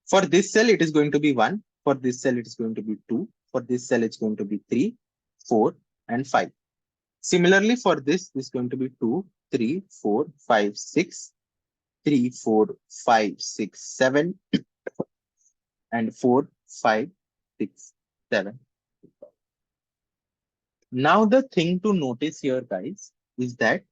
For this cell, it is going to be 1. For this cell, it is going to be 2. For this cell, it's going to be 3, 4, and 5. Similarly, for this is going to be 2, 3, 4, 5, 6, 3, 4, 5, 6, 7, and 4, 5, 6, 7. Now, the thing to notice here, guys, is that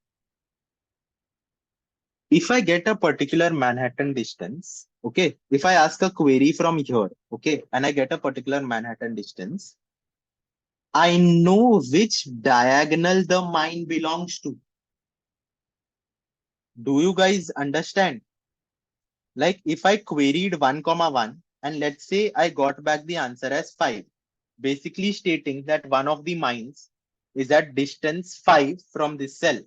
if I get a particular Manhattan distance, okay, if I ask a query from here, okay, and I get a particular Manhattan distance, I know which diagonal the mine belongs to. Do you guys understand? Like if I queried 1 comma 1 and let's say I got back the answer as 5, basically stating that one of the mines is at distance 5 from this cell.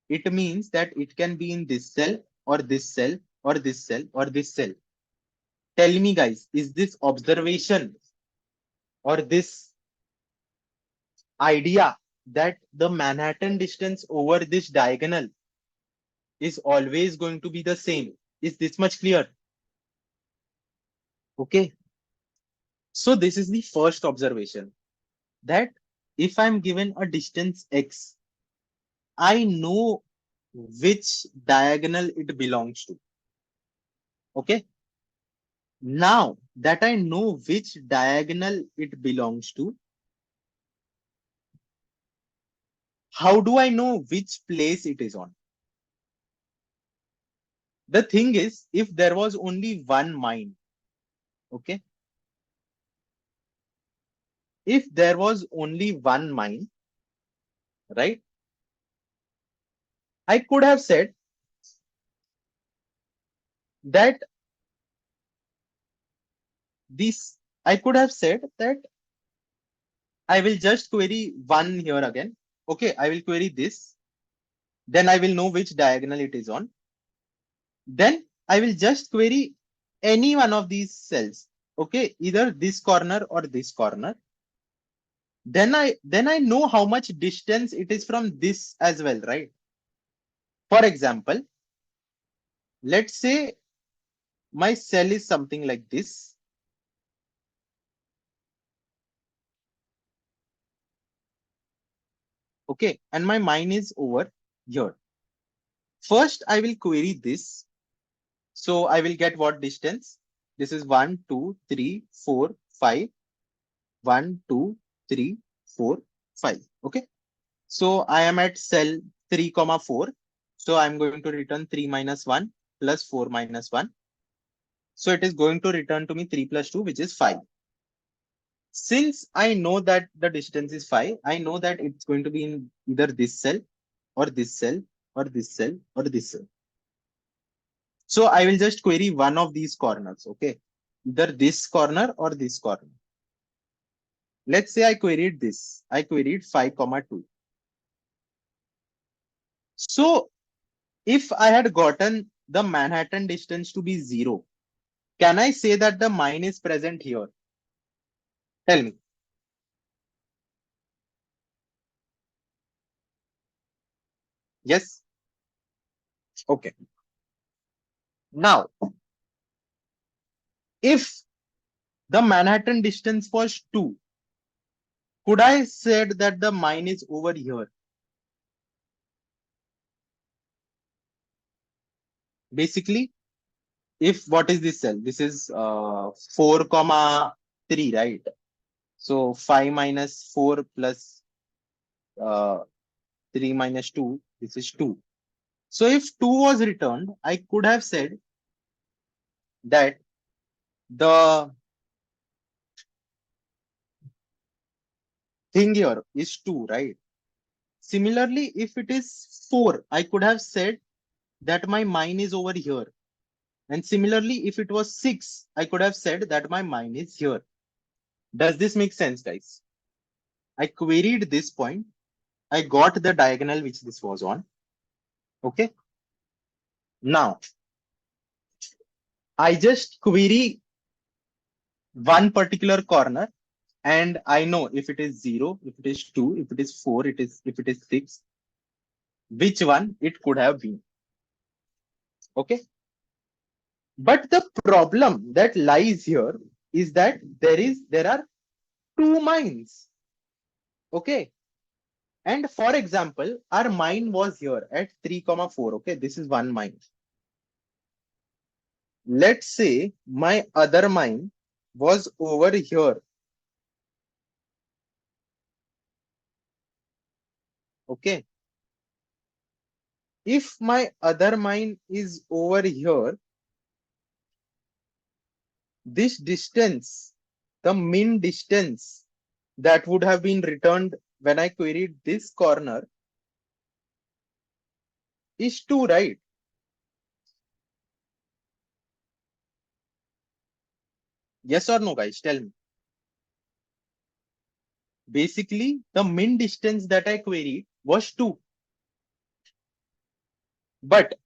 It means that it can be in this cell or this cell or this cell or this cell. Tell me guys, is this observation or this idea that the Manhattan distance over this diagonal is always going to be the same? Is this much clear? Okay. So this is the first observation, that if I'm given a distance x, I know which diagonal it belongs to. Okay. Now that I know which diagonal it belongs to, how do I know which place it is on? The thing is, if there was only one mine, okay, if there was only one mine, right, I could have said that this, I could have said that I will just query one here again. Okay, I will query this. Then I will know which diagonal it is on. Then I will just query any one of these cells. Okay, either this corner or this corner. Then I know how much distance it is from this as well, right? For example, let's say my cell is something like this. Okay, and my mine is over here. First, I will query this. So I will get what distance? This is 1, 2, 3, 4, 5. 1, 2, 3, 4, 5. Okay. So I am at cell 3, comma 4. So I'm going to return 3 minus 1 plus 4 minus 1. So it is going to return to me 3 plus 2, which is 5. Since I know that the distance is 5, I know that it's going to be in either this cell or this cell or this cell or this cell. So I will just query one of these corners. Okay. Either this corner or this corner. Let's say I queried this. I queried 5, comma 2. So if I had gotten the Manhattan distance to be 0, can I say that the mine is present here? Tell me. Yes? Okay. Now, if the Manhattan distance was 2, could I said that the mine is over here? Basically, if what is this cell? This is 4, comma 3, right? So 5 minus 4 plus uh, 3 minus 2, this is 2. So if 2 was returned, I could have said that the thing here is 2, right? Similarly, if it is 4, I could have said that my mine is over here. And similarly, if it was 6, I could have said that my mine is here. Does this make sense, guys? I queried this point. I got the diagonal which this was on. Okay. Now, I just query one particular corner and I know if it is 0, if it is 2, if it is 4, if it is 6, which one it could have been. Okay. But the problem that lies here is that there are two mines. Okay. And for example, our mine was here at 3, comma 4. Okay. This is one mine. Let's say my other mine was over here. Okay. If my other mine is over here, this distance, the min distance that would have been returned when I queried this corner is 2, right? Yes or no, guys? Tell me. Basically, the min distance that I queried was 2. But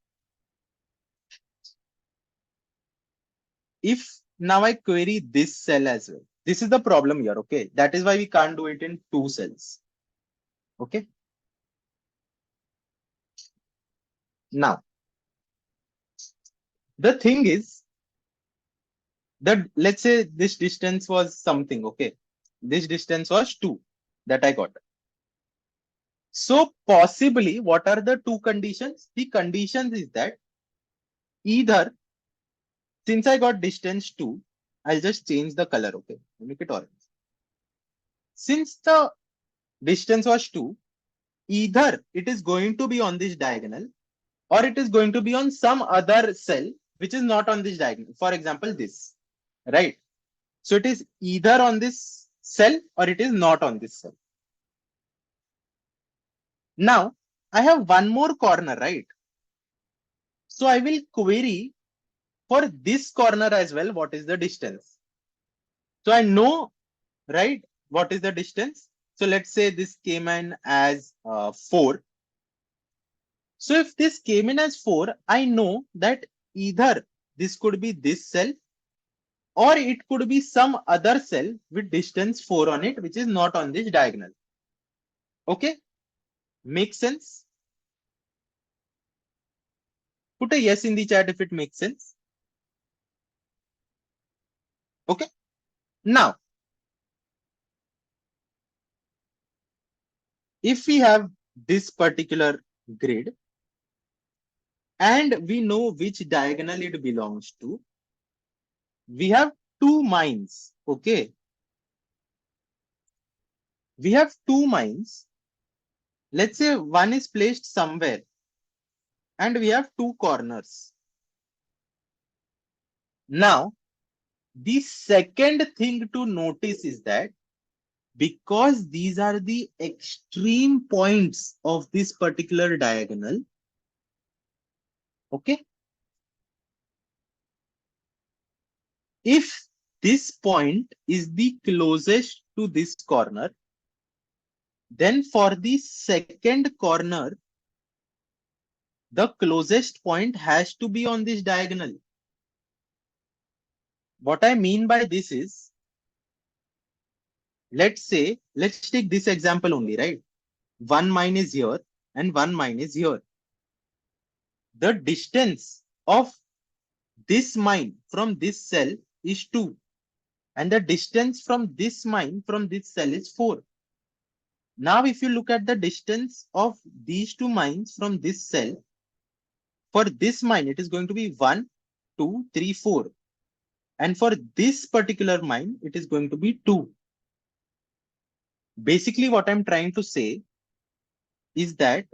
if now I query this cell as well, this is the problem here, okay? That is why we can't do it in 2 cells, okay? Now, the thing is that let's say this distance was something, okay? This distance was 2 that I got. So possibly, what are the two conditions? The conditions is that either, since I got distance 2, I'll just change the color, okay? Make it orange. Since the distance was 2, either it is going to be on this diagonal or it is going to be on some other cell which is not on this diagonal. For example, this, right? So it is either on this cell or it is not on this cell. Now, I have one more corner, right? So I will query for this corner as well, what is the distance? So I know, right, what is the distance? So let's say this came in as 4. So if this came in as 4, I know that either this could be this cell or it could be some other cell with distance 4 on it, which is not on this diagonal. Okay, makes sense? Put a yes in the chat if it makes sense. Okay, now if we have this particular grid and we know which diagonal it belongs to, we have two mines. Okay, we have two mines. Let's say one is placed somewhere and we have two corners. Now, the second thing to notice is that because these are the extreme points of this particular diagonal, okay, if this point is the closest to this corner, then for the second corner, the closest point has to be on this diagonal. What I mean by this is, let's say, let's take this example only, right? One mine is here and one mine is here. The distance of this mine from this cell is 2. And the distance from this mine from this cell is 4. Now, if you look at the distance of these two mines from this cell, for this mine, it is going to be 1, 2, 3, 4. And for this particular mine, it is going to be 2. Basically, what I'm trying to say is that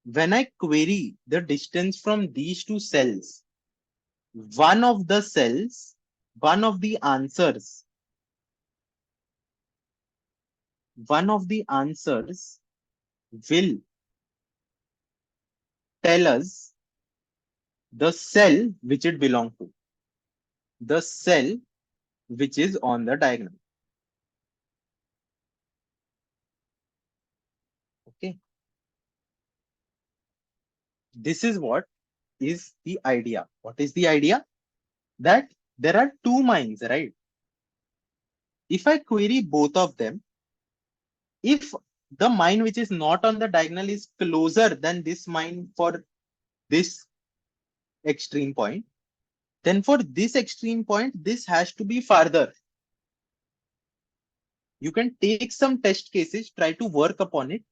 when I query the distance from these two cells, one of the cells, one of the answers, one of the answers will tell us the cell which it belongs to, the cell which is on the diagonal. Okay. This is what is the idea. What is the idea? That there are two mines, right? If I query both of them, if the mine which is not on the diagonal is closer than this mine for this extreme point, then for this extreme point, this has to be farther. You can take some test cases, try to work upon it.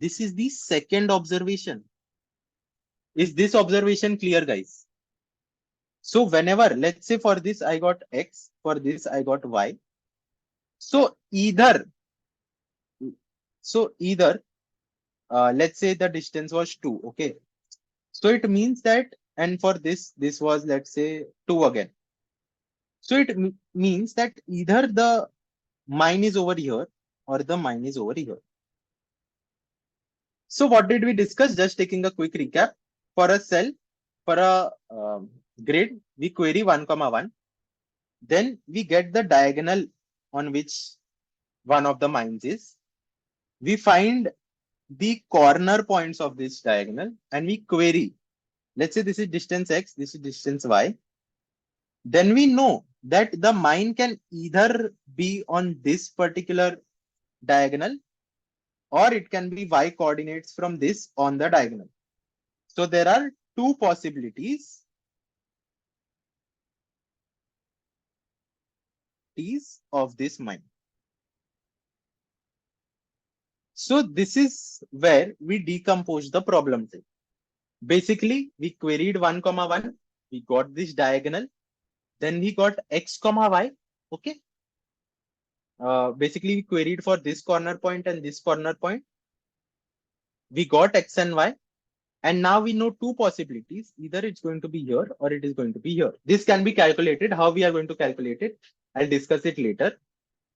This is the second observation. Is this observation clear, guys? So whenever, let's say for this, I got X, for this, I got Y. So either, let's say the distance was 2, okay? So it means that, and for this was, let's say 2 again. So it means that either the mine is over here or the mine is over here. So what did we discuss? Just taking a quick recap. For a cell, for a grid, we query 1, 1. Then we get the diagonal on which one of the mines is. We find the corner points of this diagonal and we query. Let's say this is distance x, this is distance y. Then we know that the mine can either be on this particular diagonal or it can be y coordinates from this on the diagonal. So there are two possibilities of this mine. So this is where we decompose the problem. Basically, we queried 1, 1. We got this diagonal. Then we got x, y. Okay. Basically, we queried for this corner point and this corner point. We got x and y. And now we know two possibilities. Either it's going to be here or it is going to be here. This can be calculated. How we are going to calculate it, I'll discuss it later.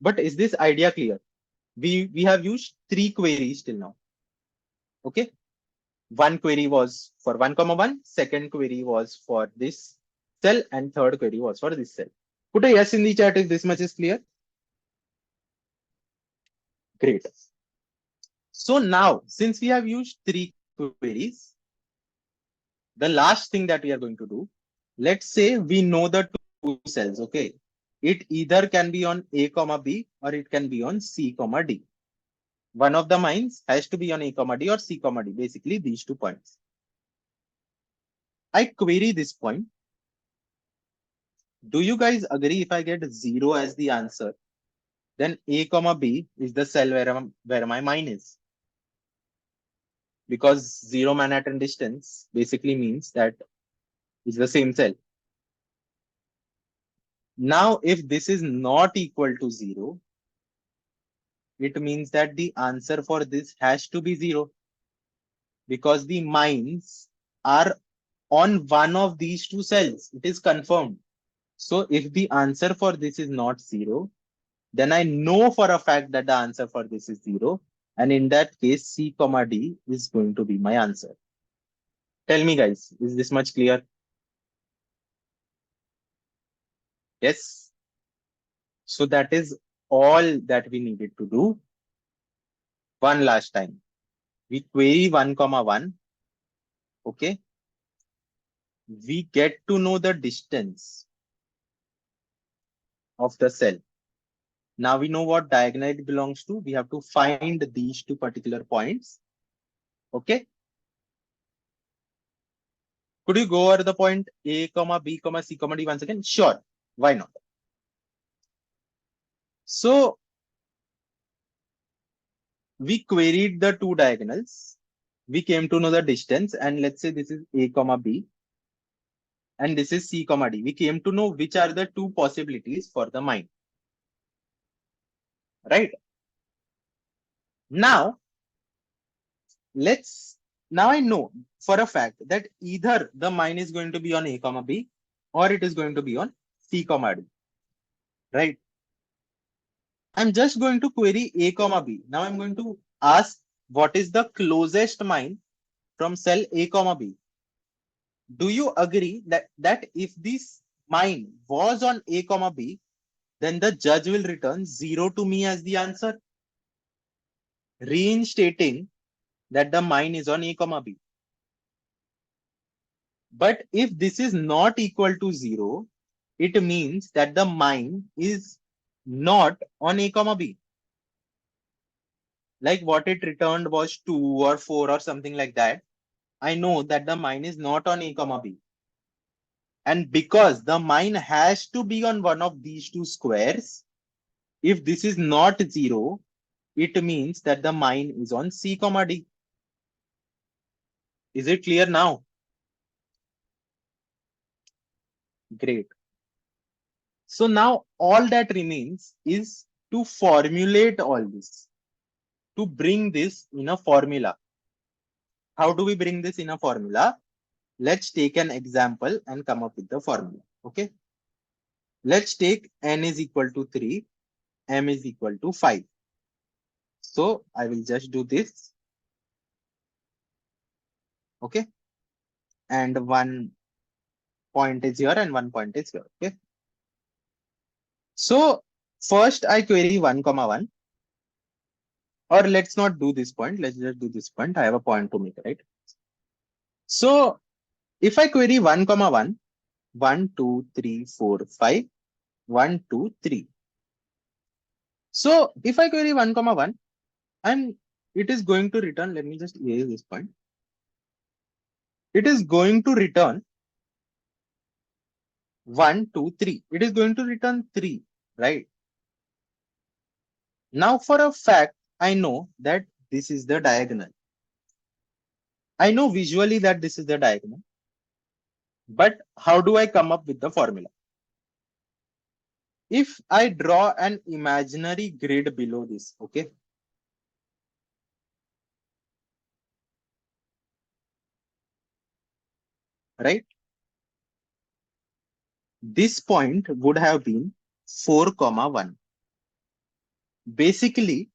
But is this idea clear? We have used 3 queries till now. Okay. One query was for 1, 1. Second query was for this cell. And third query was for this cell. Put a yes in the chat if this much is clear. Great. So now, since we have used 3 queries, the last thing that we are going to do, let's say we know the two cells, okay? It either can be on A, B or it can be on C, D. One of the mines has to be on A, D or C, D, basically these 2 points. I query this point. Do you guys agree if I get 0 as the answer, then A, B is the cell where my mine is? Because 0 Manhattan distance basically means that it's the same cell. Now, if this is not equal to 0, it means that the answer for this has to be 0 because the mines are on one of these 2 cells. It is confirmed. So if the answer for this is not 0, then I know for a fact that the answer for this is 0. And in that case, C, D is going to be my answer. Tell me, guys, is this much clear? Yes. So that is all that we needed to do. One last time. We query 1, 1. Okay. We get to know the distance of the cell. Now we know what diagonal it belongs to. We have to find these 2 particular points. Okay. Could you go over the point A, B, C, D once again? Sure. Why not? So we queried the 2 diagonals. We came to know the distance, and let's say this is A, B, and this is C, D. We came to know which are the 2 possibilities for the mine. Right? Now I know for a fact that either the mine is going to be on A, B, or it is going to be on C, D. Right? I'm just going to query A, B. Now I'm going to ask what is the closest mine from cell A, B. Do you agree that if this mine was on A, B, then the judge will return 0 to me as the answer, reinstating that the mine is on A, B. But if this is not equal to 0, it means that the mine is not on A, B. Like what it returned was 2 or 4 or something like that. I know that the mine is not on A, B. And because the mine has to be on one of these 2 squares, if this is not 0, it means that the mine is on C, D. Is it clear now? Great. So now all that remains is to formulate all this, to bring this in a formula. How do we bring this in a formula? Let's take an example and come up with the formula. Okay. Let's take n is equal to 3 m is equal to 5. So I will just do this. Okay. And 1 point is here and 1 point is here. Okay. So first I query 1 comma 1. Or let's not do this point. Let's just do this point. I have a point to make, right? So if I query 1 comma 1, 1, 2, 3, 4, 5, 1, 2, 3. So if I query 1 comma 1, and it is going to return, let me just erase this point. It is going to return 1, 2, 3. It is going to return 3, right? Now for a fact, I know that this is the diagonal. I know visually that this is the diagonal. But how do I come up with the formula? If I draw an imaginary grid below this, okay? Right? This point would have been 4 comma 1. Basically,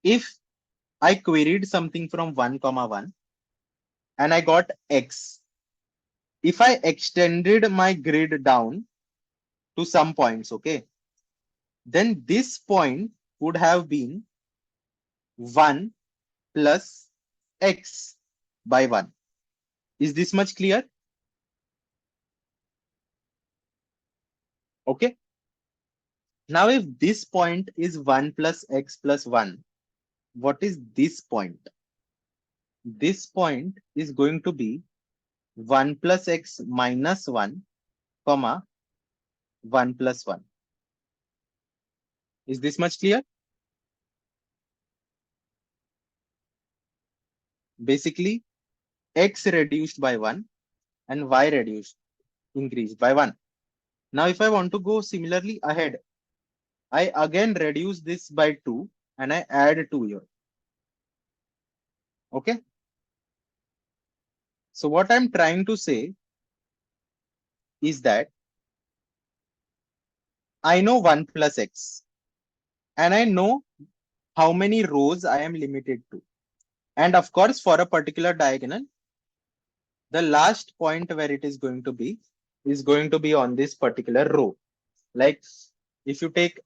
if I queried something from 1 comma 1 and I got x, if I extended my grid down to some points, okay, then this point would have been 1 plus x by 1. Is this much clear? Okay. Now, if this point is 1 plus x plus 1, what is this point? This point is going to be 1 plus x minus 1, comma, 1 plus 1. Is this much clear? Basically, x reduced by 1 and y increased by 1. Now, if I want to go similarly ahead, I again reduce this by 2 and I add 2 here. Okay. So what I'm trying to say is that I know 1 plus x and I know how many rows I am limited to. And of course, for a particular diagonal, the last point where it is going to be on this particular row. Like if you take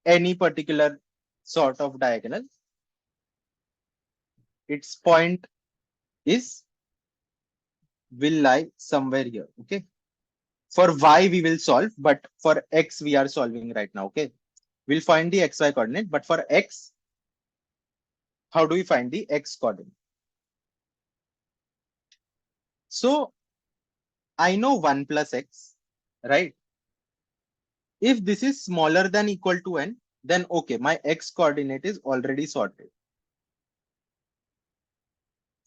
any particular sort of diagonal, its point is will lie somewhere here. Okay. For y we will solve, but for x we are solving right now. Okay. We'll find the xy coordinate, but for x, how do we find the x coordinate? So I know 1 plus x, right? If this is smaller than equal to n, then okay, my x coordinate is already sorted.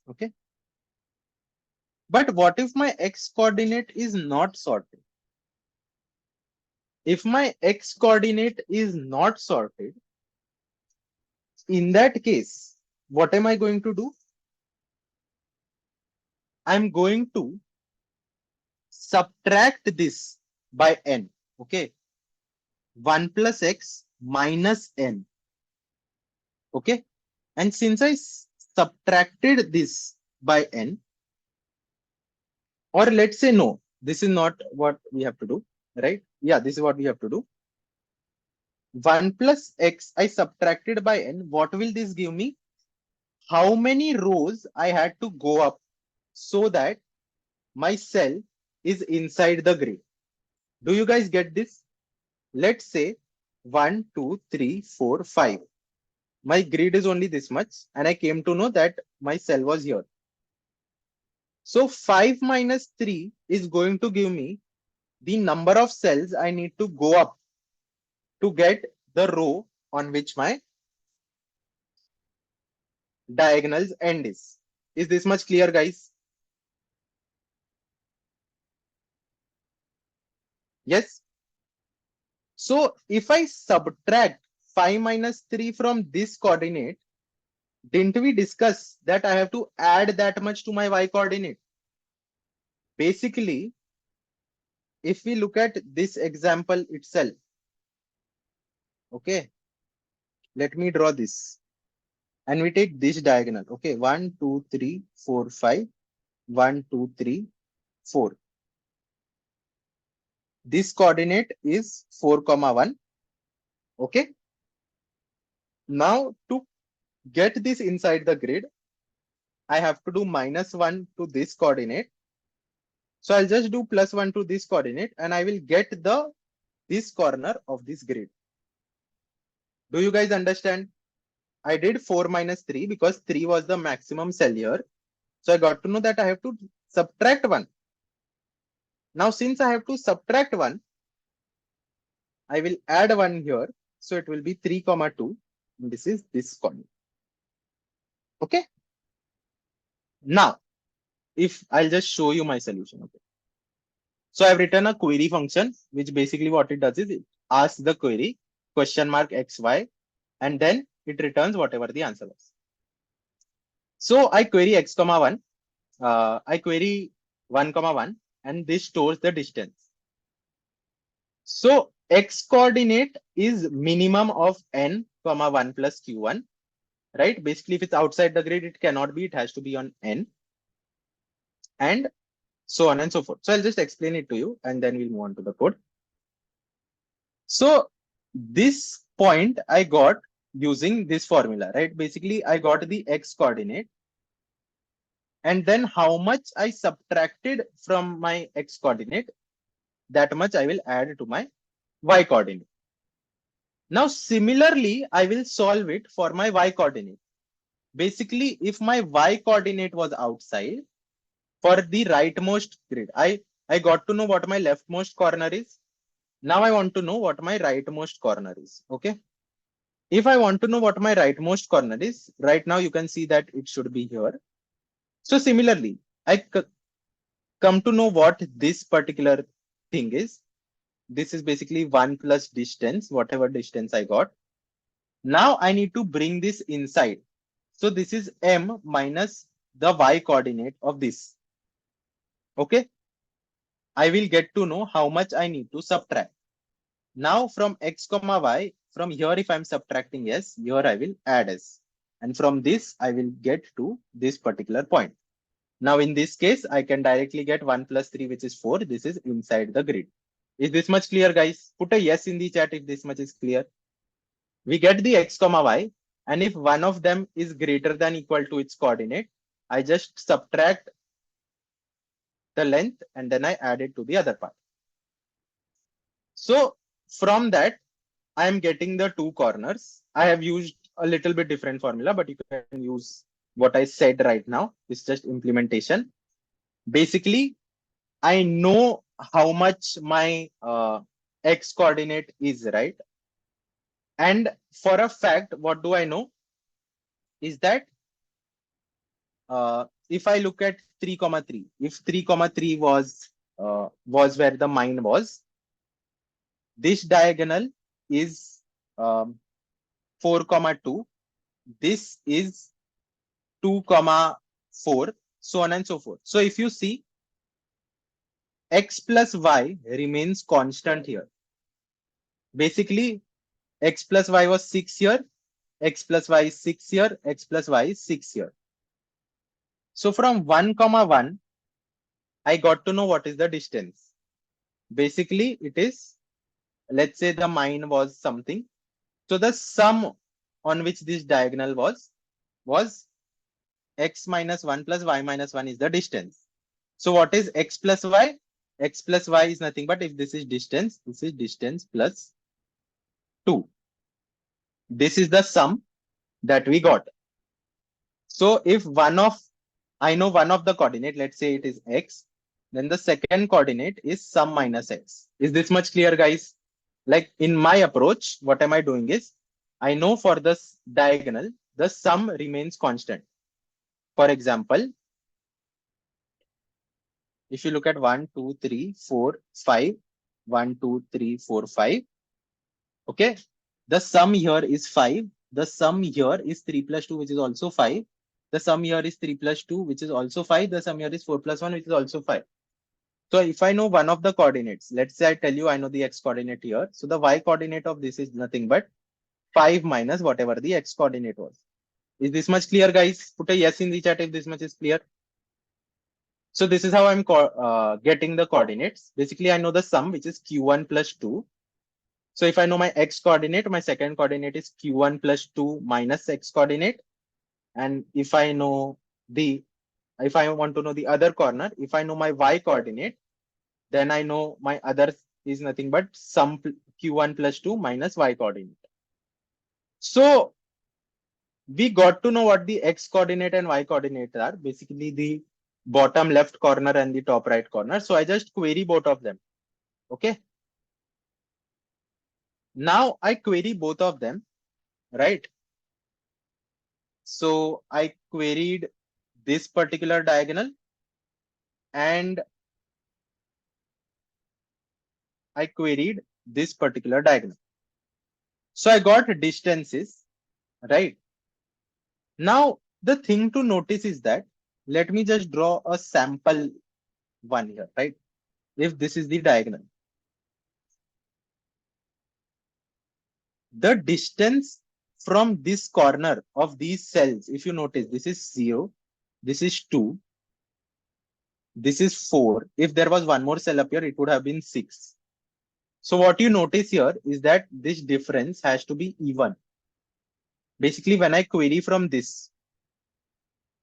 Okay. But what if my x coordinate is not sorted? If my x coordinate is not sorted, in that case, what am I going to do? I'm going to subtract this by n. Okay. 1 plus x minus n. Okay. And since I subtracted this by n, or let's say no, this is not what we have to do, right? Yeah, this is what we have to do. 1 plus x I subtracted by n. What will this give me? How many rows I had to go up so that my cell is inside the grid. Do you guys get this? Let's say 1, 2, 3, 4, 5. My grid is only this much, and I came to know that my cell was here. So 5 minus 3 is going to give me the number of cells I need to go up to get the row on which my diagonals end is. Is this much clear, guys? Yes. So if I subtract 5 minus 3 from this coordinate, didn't we discuss that I have to add that much to my y coordinate? Basically, if we look at this example itself, Okay, let me draw this. And we take this diagonal. Okay, 1, 2, 3, 4, 5. 1, 2, 3, 4. This coordinate is 4, comma 1. Okay. Now to get this inside the grid, I have to do -1 to this coordinate. So I'll just do +1 to this coordinate and I will get this corner of this grid. Do you guys understand? I did 4 minus 3 because 3 was the maximum cell here. So I got to know that I have to subtract 1. Now since I have to subtract 1, I will add 1 here. So it will be 3, comma 2. And this is this coordinate. Okay. Now, if I'll just show you my solution. Okay. So I've written a query function, which basically what it does is it asks the query question mark xy, and then it returns whatever the answer was. So I query x comma 1, I query 1 comma 1, and this stores the distance. So x coordinate is minimum of n comma 1 plus q1, right? Basically, if it's outside the grid, it cannot be, it has to be on n, and so on and so forth. So I'll just explain it to you and then we'll move on to the code. So this point I got using this formula, right? Basically, I got the x coordinate and then how much I subtracted from my x coordinate, that much I will add to my y coordinate. Now, similarly, I will solve it for my y coordinate. Basically, if my y coordinate was outside, for the rightmost grid, I got to know what my leftmost corner is. Now I want to know what my rightmost corner is. Okay. If I want to know what my rightmost corner is, right now you can see that it should be here. So similarly, I come to know what this particular thing is. This is basically 1 plus distance, whatever distance I got. Now I need to bring this inside. So this is m minus the y coordinate of this. Okay. I will get to know how much I need to subtract. Now from x comma y, from here if I'm subtracting s, here I will add s. And from this, I will get to this particular point. Now in this case, I can directly get 1 plus 3, which is 4. This is inside the grid. Is this much clear, guys? Put a yes in the chat if this much is clear. We get the x comma y. And if one of them is greater than equal to its coordinate, I just subtract the length and then I add it to the other part. So from that, I am getting the two corners. I have used a little bit different formula, but you can use what I said right now. It's just implementation. Basically, I know how much my x coordinate is, right? And for a fact, what do I know? Is that if I look at 3, 3, if 3, 3 was where the mine was, this diagonal is 4, 2. This is 2, 4, so on and so forth. So if you see, x plus y remains constant here. Basically, x plus y was 6 here, x plus y is 6 here, x plus y is 6 here. So from 1, 1, I got to know what is the distance. Basically, it is, let's say the mine was something. So the sum on which this diagonal was x minus 1 plus y minus 1 is the distance. So what is x plus y? X plus y is nothing but if this is distance plus 2. This is the sum that we got. So if I know one of the coordinate, let's say it is x, then the second coordinate is sum minus x. Is this much clear, guys? Like in my approach, what am I doing is, I know for this diagonal, the sum remains constant. For example, if you look at 1, 2, 3, 4, 5, 1, 2, 3, 4, 5. Okay. The sum here is 5. The sum here is 3 plus 2, which is also 5. The sum here is 3 plus 2, which is also 5. The sum here is 4 plus 1, which is also 5. So if I know one of the coordinates, let's say I tell you I know the x coordinate here. So the y coordinate of this is nothing but 5 minus whatever the x coordinate was. Is this much clear, guys? Put a yes in the chat if this much is clear. So this is how I'm getting the coordinates. Basically, I know the sum, which is q1 plus 2. So if I know my x coordinate, my second coordinate is q1 plus 2 minus x coordinate. And if I want to know the other corner, if I know my y coordinate, then I know my other is nothing but sum q1 plus 2 minus y coordinate. So we got to know what the x coordinate and y coordinate are, basically the bottom left corner and the top right corner. So I just query both of them. Okay. Now I query both of them, right? So I queried this particular diagonal and I queried this particular diagonal. So I got distances, right? Now the thing to notice is that, let me just draw a sample one here, right? If this is the diagonal, the distance from this corner of these cells, if you notice, this is 0, this is 2, this is 4. If there was one more cell up here, it would have been 6. So what you notice here is that this difference has to be even. Basically, when I query from this,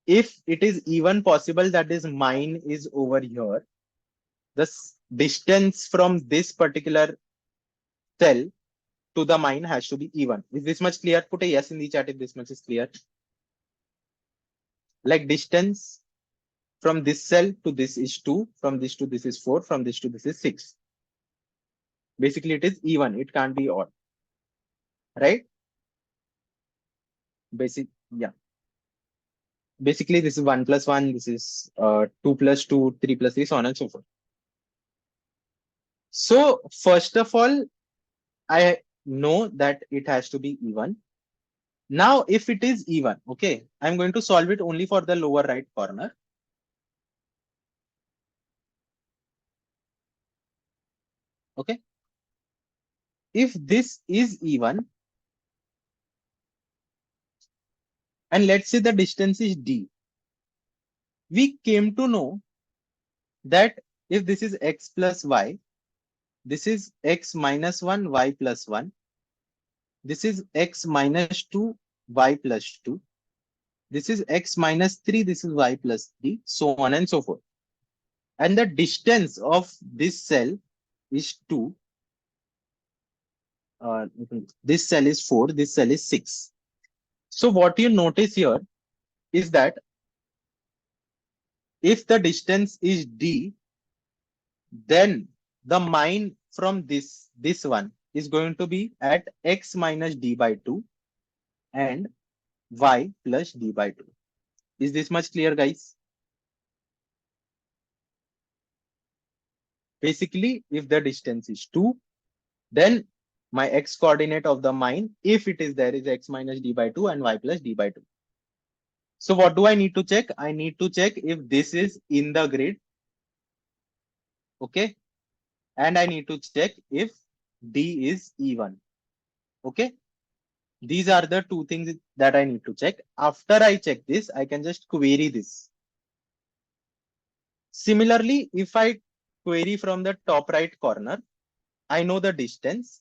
if it is even possible that this mine is over here, the distance from this particular cell to the mine has to be even. Is this much clear? Put a yes in the chat if this much is clear. Like distance from this cell to this is 2, from this to this is 4, from this to this is 6. Basically, it is even. It can't be odd. Right? Yeah. Basically, this is 1 plus 1, this is 2 plus 2, 3 plus 3, so on and so forth. So, first of all, I know that it has to be even. Now, if it is even, okay, I'm going to solve it only for the lower right corner. Okay. If this is even, and let's say the distance is d, we came to know that if this is x plus y, this is x minus 1, y plus 1. This is x minus 2, y plus 2. This is x minus 3, this is y plus 3, so on and so forth. And the distance of this cell is 2. This cell is 4, this cell is 6. So what you notice here is that if the distance is d, then the mine from this one is going to be at x minus d by 2 and y plus d by 2. Is this much clear, guys? Basically, if the distance is 2, then my x coordinate of the mine, if it is there, is x minus d by 2 and y plus d by 2. So what do I need to check? I need to check if this is in the grid. Okay. And I need to check if d is even. Okay. These are the two things that I need to check. After I check this, I can just query this. Similarly, if I query from the top right corner, I know the distance.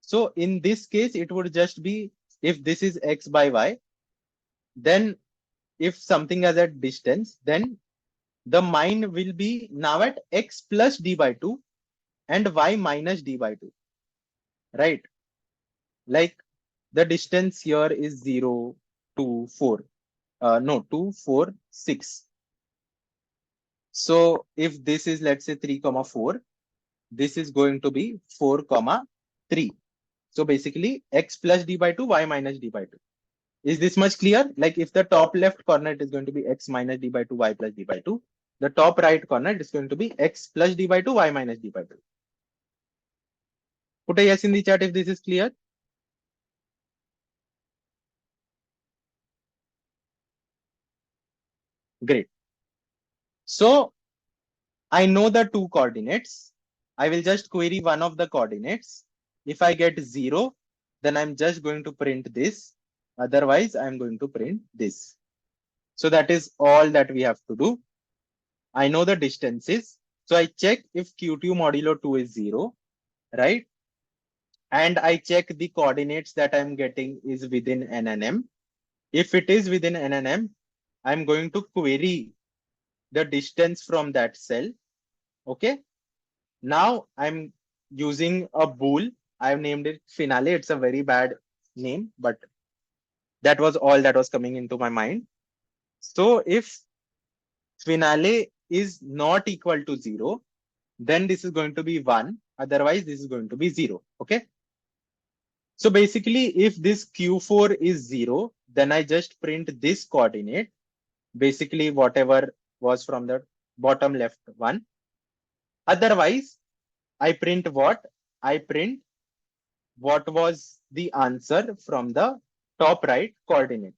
So in this case, it would just be, if this is x by y, then if something has a distance, then the mine will be now at x plus d by 2 and y minus d by 2. Right? Like the distance here is 0 to 4. No, 2, 4, 6. So if this is, let's say, 3, 4, this is going to be 4, 3. So basically x plus d by 2, y minus d by 2. Is this much clear? Like if the top left corner, it is going to be x minus d by 2, y plus d by 2. The top right corner, it is going to be x plus d by 2, y minus d by 2. Put a yes in the chat if this is clear. Great. So I know the two coordinates. I will just query one of the coordinates. If I get 0, then I'm just going to print this. Otherwise, I'm going to print this. So that is all that we have to do. I know the distances. So I check if Q2 modulo 2 is 0, right? And I check the coordinates that I'm getting is within N and M. If it is within N and M, I'm going to query the distance from that cell. Okay. Now I'm using a bool. I've named it finale. It's a very bad name, but that was all that was coming into my mind. So if finale is not equal to 0, then this is going to be 1. Otherwise, this is going to be 0. Okay. So basically, if this Q4 is 0, then I just print this coordinate, basically whatever was from the bottom left one. Otherwise, I print what? I print what was the answer from the top right coordinate.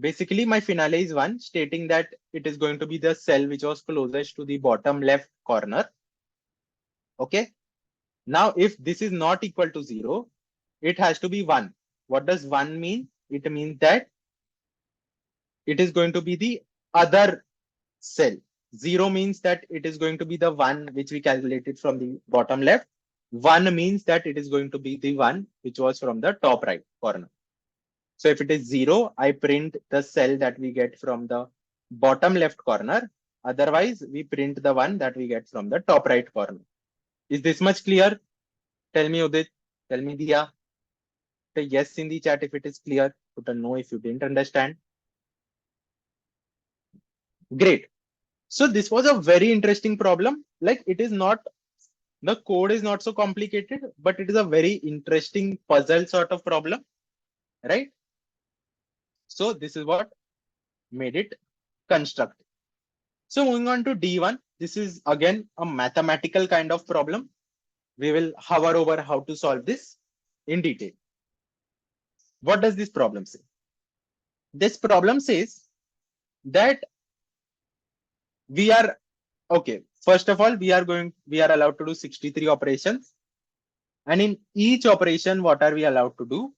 Basically, my finale is 1, stating that it is going to be the cell which was closest to the bottom left corner. Okay. Now, if this is not equal to 0, it has to be 1. What does 1 mean? It means that it is going to be the other cell. 0 means that it is going to be the one which we calculated from the bottom left. 1 means that it is going to be the one which was from the top right corner. So if it is 0, I print the cell that we get from the bottom left corner. Otherwise, we print the one that we get from the top right corner. Is this much clear? Tell me, Udit. Tell me, Dia. Put a yes in the chat if it is clear. Put a no if you didn't understand. Great. So this was a very interesting problem. Like it is not, the code is not so complicated, but it is a very interesting puzzle sort of problem, right? So this is what made it constructed. So moving on to D1, this is again a mathematical kind of problem. We will hover over how to solve this in detail. What does this problem say? This problem says that we are, okay, first of all, we are allowed to do 63 operations. And in each operation, what are we allowed to do?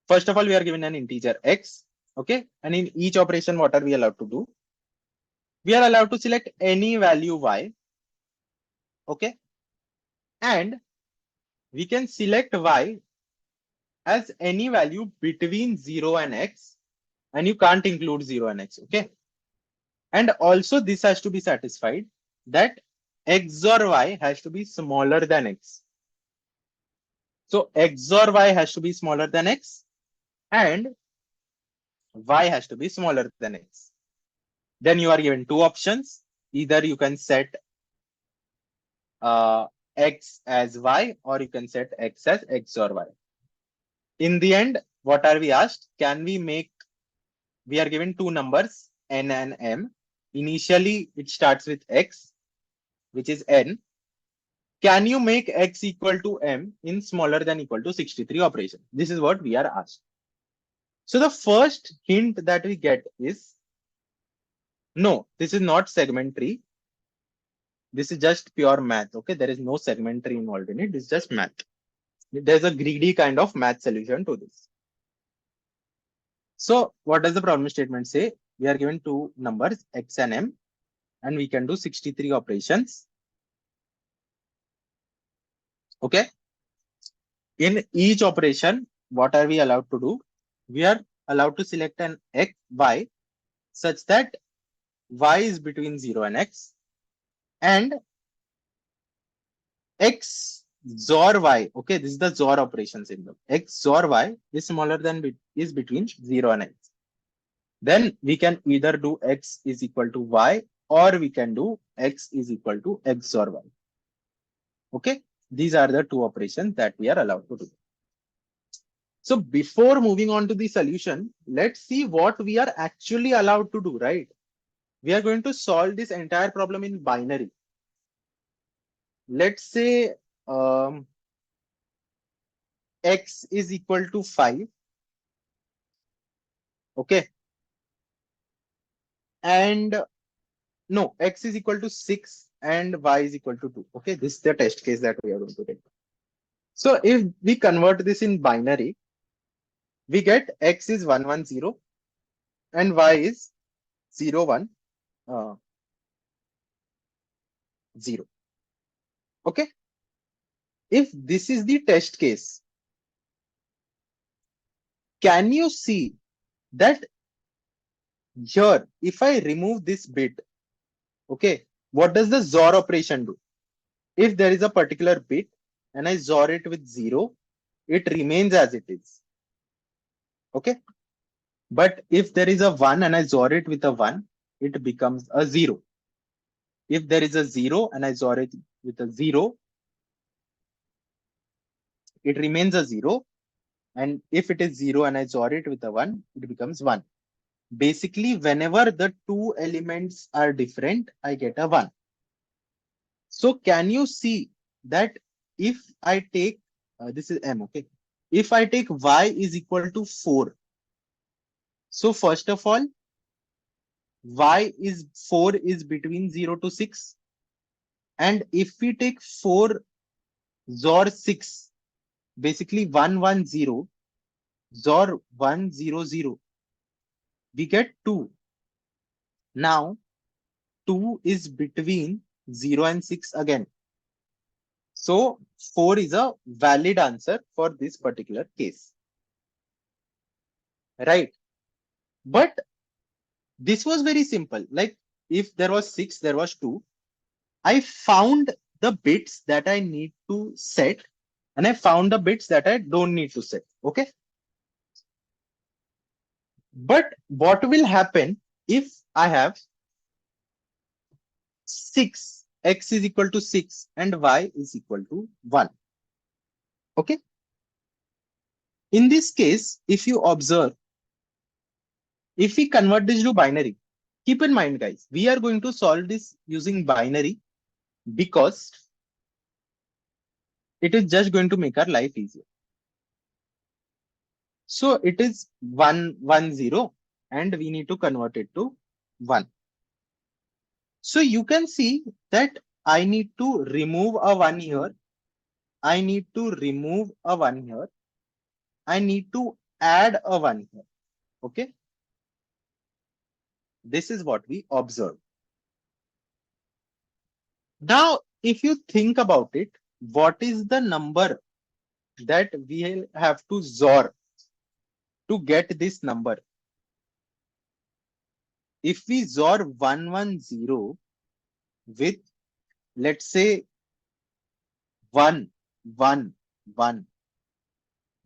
First of all, we are given an integer x. Okay. And in each operation, what are we allowed to do? We are allowed to select any value y. Okay. And we can select y as any value between 0 and x. And you can't include 0 and x. Okay. And also this has to be satisfied that x or y has to be smaller than x. So x or y has to be smaller than x and y has to be smaller than x. Then you are given two options. Either you can set x as y or you can set x as x or y. In the end, what are we asked? Can we make, we are given two numbers, n and m. Initially, it starts with x, which is n. Can you make x equal to m in smaller than equal to 63 operation? This is what we are asked. So the first hint that we get is, no, this is not segment tree. This is just pure math. Okay, there is no segment tree involved in it. It's just math. There's a greedy kind of math solution to this. So what does the problem statement say? We are given two numbers, x and m, and we can do 63 operations. Okay. In each operation, what are we allowed to do? We are allowed to select an x, y, such that y is between 0 and x, and x XOR y. Okay, this is the XOR operation symbol. X XOR y is smaller than is between 0 and x. Then we can either do x is equal to y or we can do x is equal to x or y. Okay, these are the two operations that we are allowed to do. So before moving on to the solution, let's see what we are actually allowed to do, right? We are going to solve this entire problem in binary. Let's say x is equal to 5. Okay. And no, x is equal to 6 and y is equal to 2. Okay, this is the test case that we are going to take. So if we convert this in binary, we get x is 110 and y is 0 1 0. Okay. If this is the test case, can you see that here, if I remove this bit, okay, what does the XOR operation do? If there is a particular bit and I XOR it with 0, it remains as it is. Okay. But if there is a 1 and I XOR it with a 1, it becomes a 0. If there is a 0 and I XOR it with a 0, it remains a 0. And if it is 0 and I XOR it with a 1, it becomes 1. Basically, whenever the two elements are different, I get a 1. So can you see that if I take, this is M, okay. If I take y is equal to 4. So first of all, y is 4 is between 0 to 6. And if we take 4 XOR 6, basically 110 XOR 100, we get 2. Now 2 is between 0 and 6 again. So 4 is a valid answer for this particular case. Right. But this was very simple. Like if there was 6, there was 2. I found the bits that I need to set and I found the bits that I don't need to set. Okay. But what will happen if I have 6, x is equal to 6 and y is equal to 1? Okay. In this case, if you observe, if we convert this to binary, keep in mind, guys, we are going to solve this using binary because it is just going to make our life easier. So it is 110 and we need to convert it to 1. So you can see that I need to remove a 1 here. I need to remove a 1 here. I need to add a 1 here. Okay. This is what we observe. Now, if you think about it, what is the number that we have to XOR to get this number? If we XOR 110 with, let's say, 1 1 1,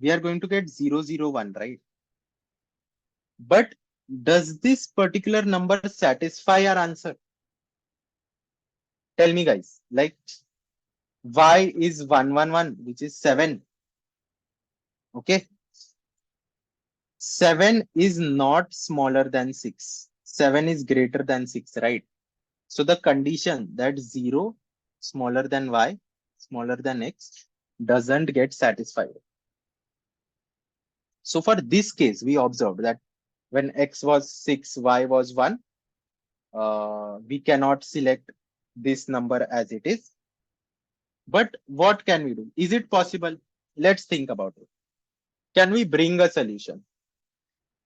we are going to get 0 0 1, right? But does this particular number satisfy our answer? Tell me, guys. Like y is 111, which is 7. Okay. 7 is not smaller than 6. 7 is greater than 6, right? So the condition that 0 smaller than y, smaller than x doesn't get satisfied. So for this case, we observed that when x was 6, y was 1, we cannot select this number as it is. But what can we do? Is it possible? Let's think about it. Can we bring a solution?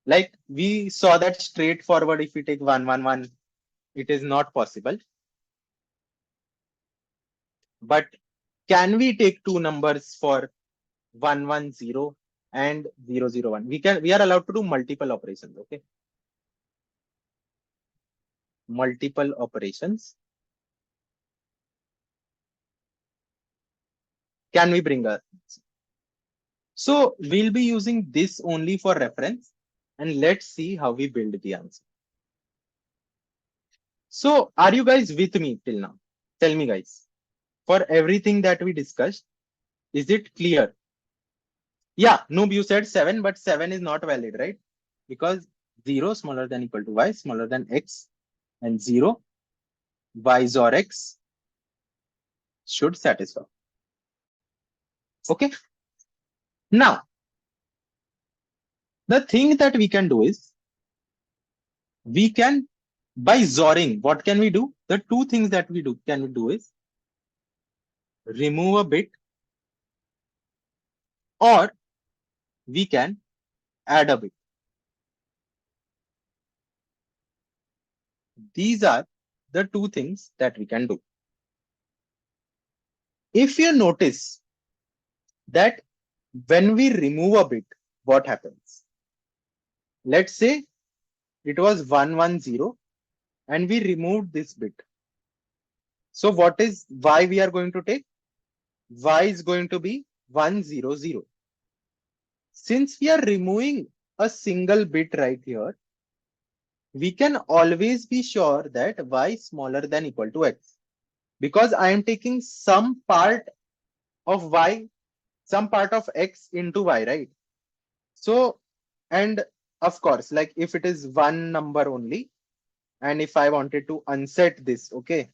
Like we saw that straightforward, if we take 111, it is not possible. But can we take two numbers for 110 and 0 0 1? We are allowed to do multiple operations. Okay. Multiple operations. Can we bring a? So we'll be using this only for reference and let's see how we build the answer. So are you guys with me till now? Tell me, guys, for everything that we discussed, is it clear? Yeah, Noob, you said 7, but 7 is not valid, right? Because 0 smaller than equal to y, smaller than x, and 0, y or x should satisfy. Okay. Now, the thing that we can do is, we can, by XORing, what can we do? The two things that we do is remove a bit or we can add a bit. These are the two things that we can do. If you notice that when we remove a bit, what happens? Let's say it was 110 and we removed this bit. So what is y we are going to take? Y is going to be 100. Since we are removing a single bit right here, we can always be sure that y is smaller than equal to x, because I am taking some part of y, some part of x into y, right? So, and of course, like if it is one number only, and if I wanted to unset this, okay,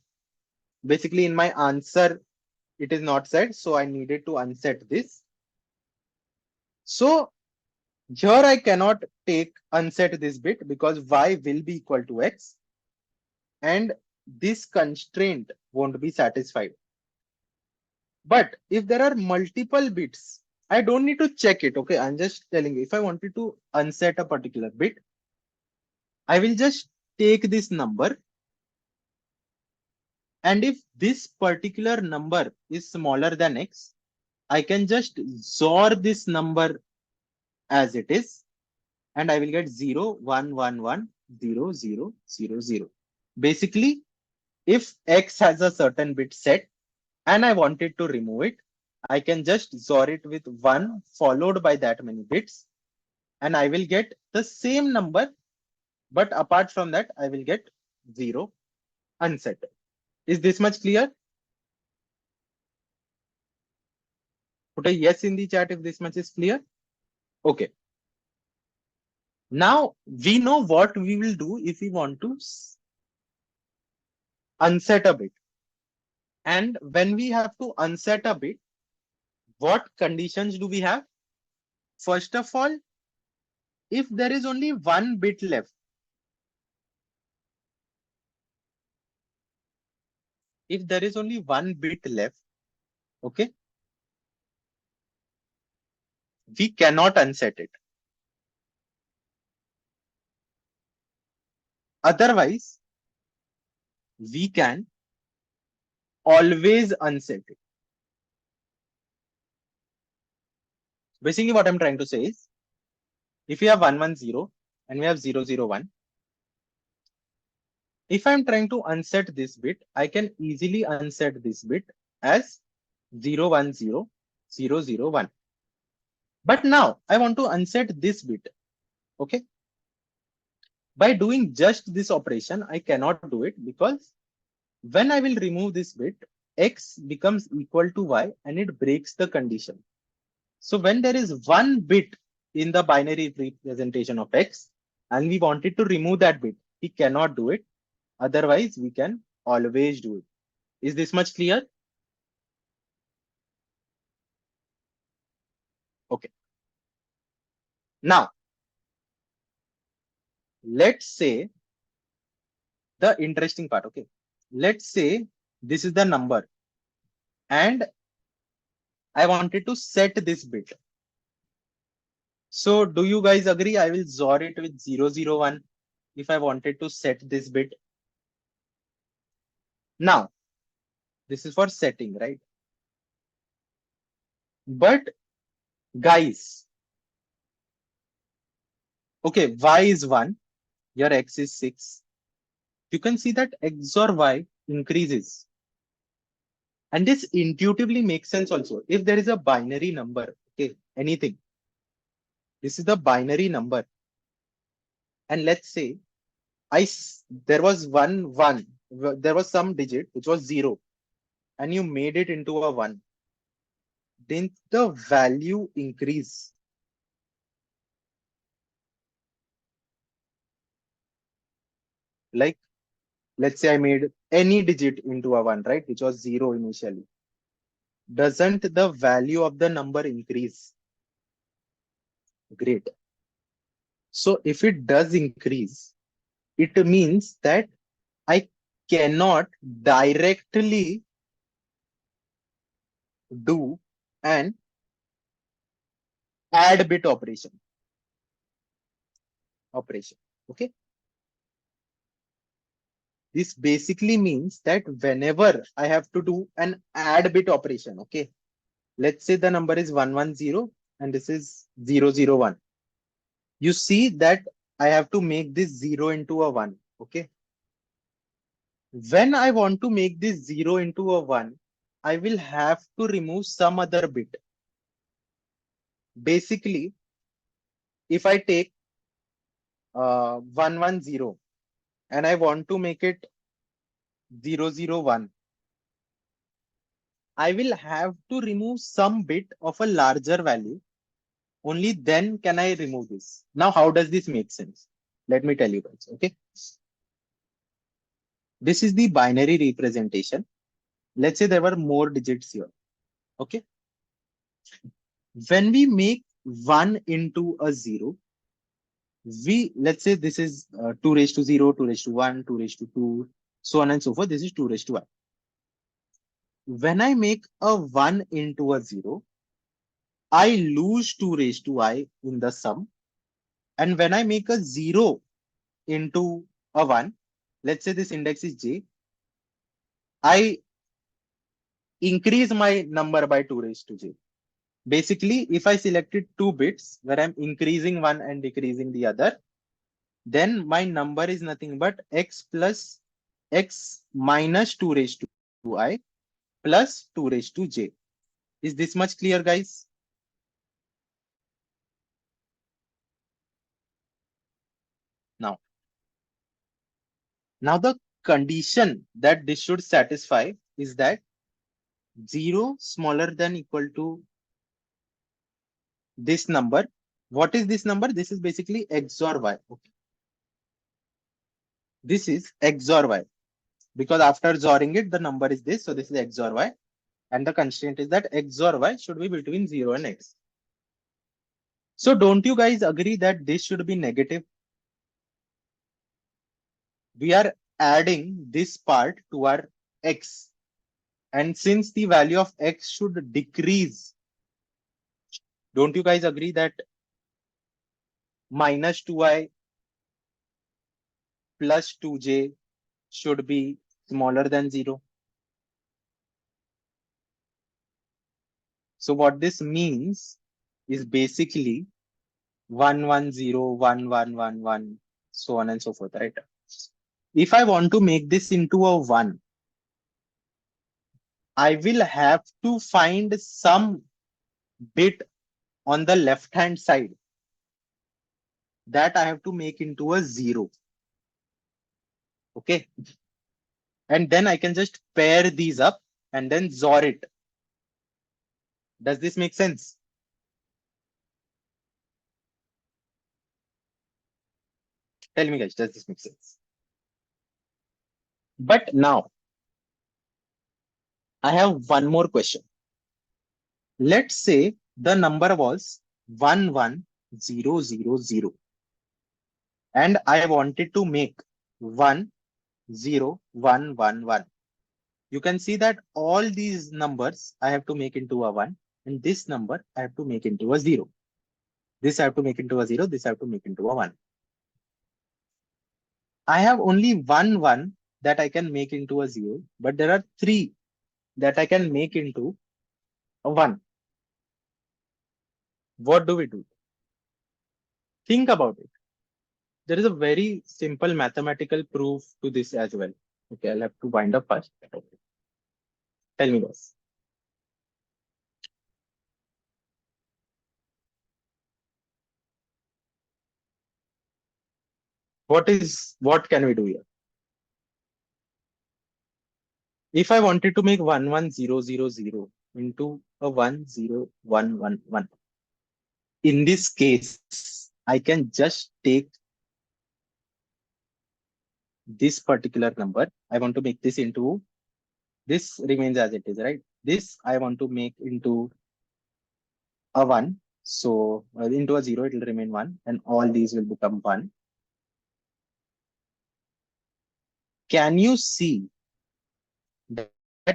basically in my answer, it is not set, so I needed to unset this. So here I cannot take unset this bit because y will be equal to x, and this constraint won't be satisfied. But if there are multiple bits, I don't need to check it. Okay, I'm just telling you, if I wanted to unset a particular bit, I will just take this number. And if this particular number is smaller than x, I can just XOR this number as it is, and I will get 0, 1, 1, 1, 0, 0, 0, 0. Basically, if x has a certain bit set and I wanted to remove it, I can just XOR it with 1 followed by that many bits, and I will get the same number, but apart from that, I will get 0 unset. Is this much clear? Put a yes in the chat if this much is clear. Okay. Now we know what we will do if we want to unset a bit. And when we have to unset a bit, what conditions do we have? First of all, if there is only one bit left, if there is only one bit left, okay, we cannot unset it. Otherwise, we can always unset it. Basically, what I'm trying to say is, if we have 110 and we have 001, if I'm trying to unset this bit, I can easily unset this bit as 010, 001. But now I want to unset this bit. Okay. By doing just this operation, I cannot do it because when I will remove this bit, x becomes equal to y and it breaks the condition. So when there is one bit in the binary representation of x and we wanted to remove that bit, we cannot do it. Otherwise, we can always do it. Is this much clear? Okay. Now, let's say the interesting part. Okay. Let's say this is the number and I wanted to set this bit. So do you guys agree? I will XOR it with 001 if I wanted to set this bit. Now, this is for setting, right? But guys, okay, y is 1, your x is 6. You can see that x or y increases. And this intuitively makes sense also. If there is a binary number, okay, anything, this is the binary number. And let's say there was one, there was some digit which was 0 and you made it into a 1. Didn't the value increase? Like, let's say I made any digit into a 1, right? Which was 0 initially. Doesn't the value of the number increase? Great. So if it does increase, it means that I cannot directly do an add bit operation. Okay. This basically means that whenever I have to do an add bit operation, okay, let's say the number is 110 and this is 001. You see that I have to make this 0 into a 1. Okay. When I want to make this 0 into a 1, I will have to remove some other bit. Basically, if I take 110 and I want to make it 001, I will have to remove some bit of a larger value. Only then can I remove this. Now, how does this make sense? Let me tell you guys. Okay. This is the binary representation. Let's say there were more digits here. Okay. When we make 1 into a 0, let's say this is 2 raised to 0, 2 raised to 1, 2 raised to 2, so on and so forth. This is 2 raised to I. When I make a 1 into a 0, I lose 2 raised to I in the sum. And when I make a 0 into a 1, let's say this index is j, I increase my number by 2 raised to j. Basically, if I selected 2 bits where I'm increasing one and decreasing the other, then my number is nothing but x plus x minus 2 raised to I plus 2 raised to j. Is this much clear, guys? Now the condition that this should satisfy is that 0 smaller than equal to this number. What is this number? This is basically x or y. Okay. This is x or y because after XORing it, the number is this. So this is x or y. And the constraint is that x or y should be between 0 and x. So don't you guys agree that this should be negative? We are adding this part to our x. And since the value of x should decrease, don't you guys agree that minus 2i plus 2j should be smaller than 0? So what this means is basically 110, 1111, so on and so forth, right? If I want to make this into a 1, I will have to find some bit on the left hand side that I have to make into a 0. Okay. And then I can just pair these up and then XOR it. Does this make sense? Tell me, guys, does this make sense? But now I have one more question. Let's say the number was 11000 and I wanted to make 10111. You can see that all these numbers I have to make into a 1 and this number I have to make into a 0. This I have to make into a 0, this I have to make into a 1. I have only one that I can make into a 0, but there are 3 that I can make into a 1. What do we do? Think about it. There is a very simple mathematical proof to this as well. Okay, I'll have to wind up first. Tell me this. What can we do here? If I wanted to make 11000 into a 10111, in this case, I can just take this particular number. I want to make this into, this remains as it is, right? This I want to make into a 1. So into a 0, it will remain 1 and all these will become 1. Can you see that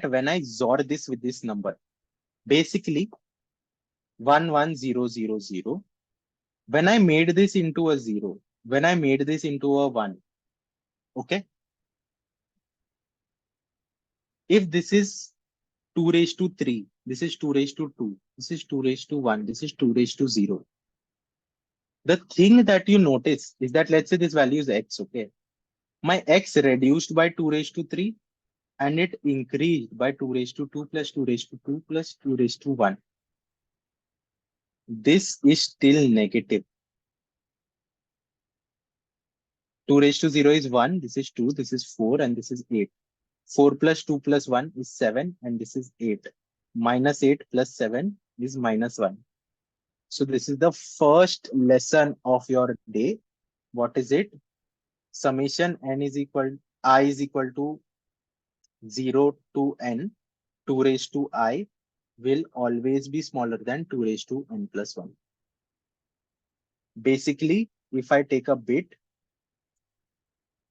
when I XOR this with this number, basically 11000. When I made this into a 0, when I made this into a 1, okay? If this is 2 raised to 3, this is 2 raised to 2, this is 2 raised to 1, this is 2 raised to 0. The thing that you notice is that, let's say this value is x, okay? My x reduced by 2 raised to 3 and it increased by 2 raised to 2 plus 2 raised to 2 plus 2 raised to 1. This is still negative. 2 raised to 0 is 1, this is 2, this is 4, and this is 8. 4 plus 2 plus 1 is 7, and this is 8. Minus 8 plus 7 is minus 1. So this is the first lesson of your day. What is it? Summation n is equal, I is equal to 0 to n, 2 raised to I will always be smaller than 2 raised to n plus 1. Basically, if I take a bit,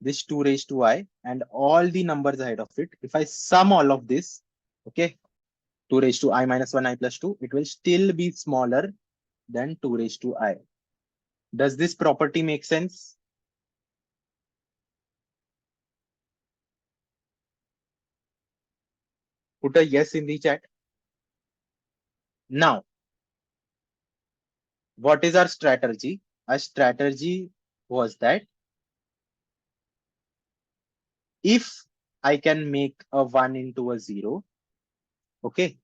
this 2 raised to I and all the numbers ahead of it, if I sum all of this, okay, 2 raised to I minus 1 I plus 2, it will still be smaller than 2 raised to I. Does this property make sense? Put a yes in the chat. Now, what is our strategy? Our strategy was that if I can make a 1 into a 0, okay,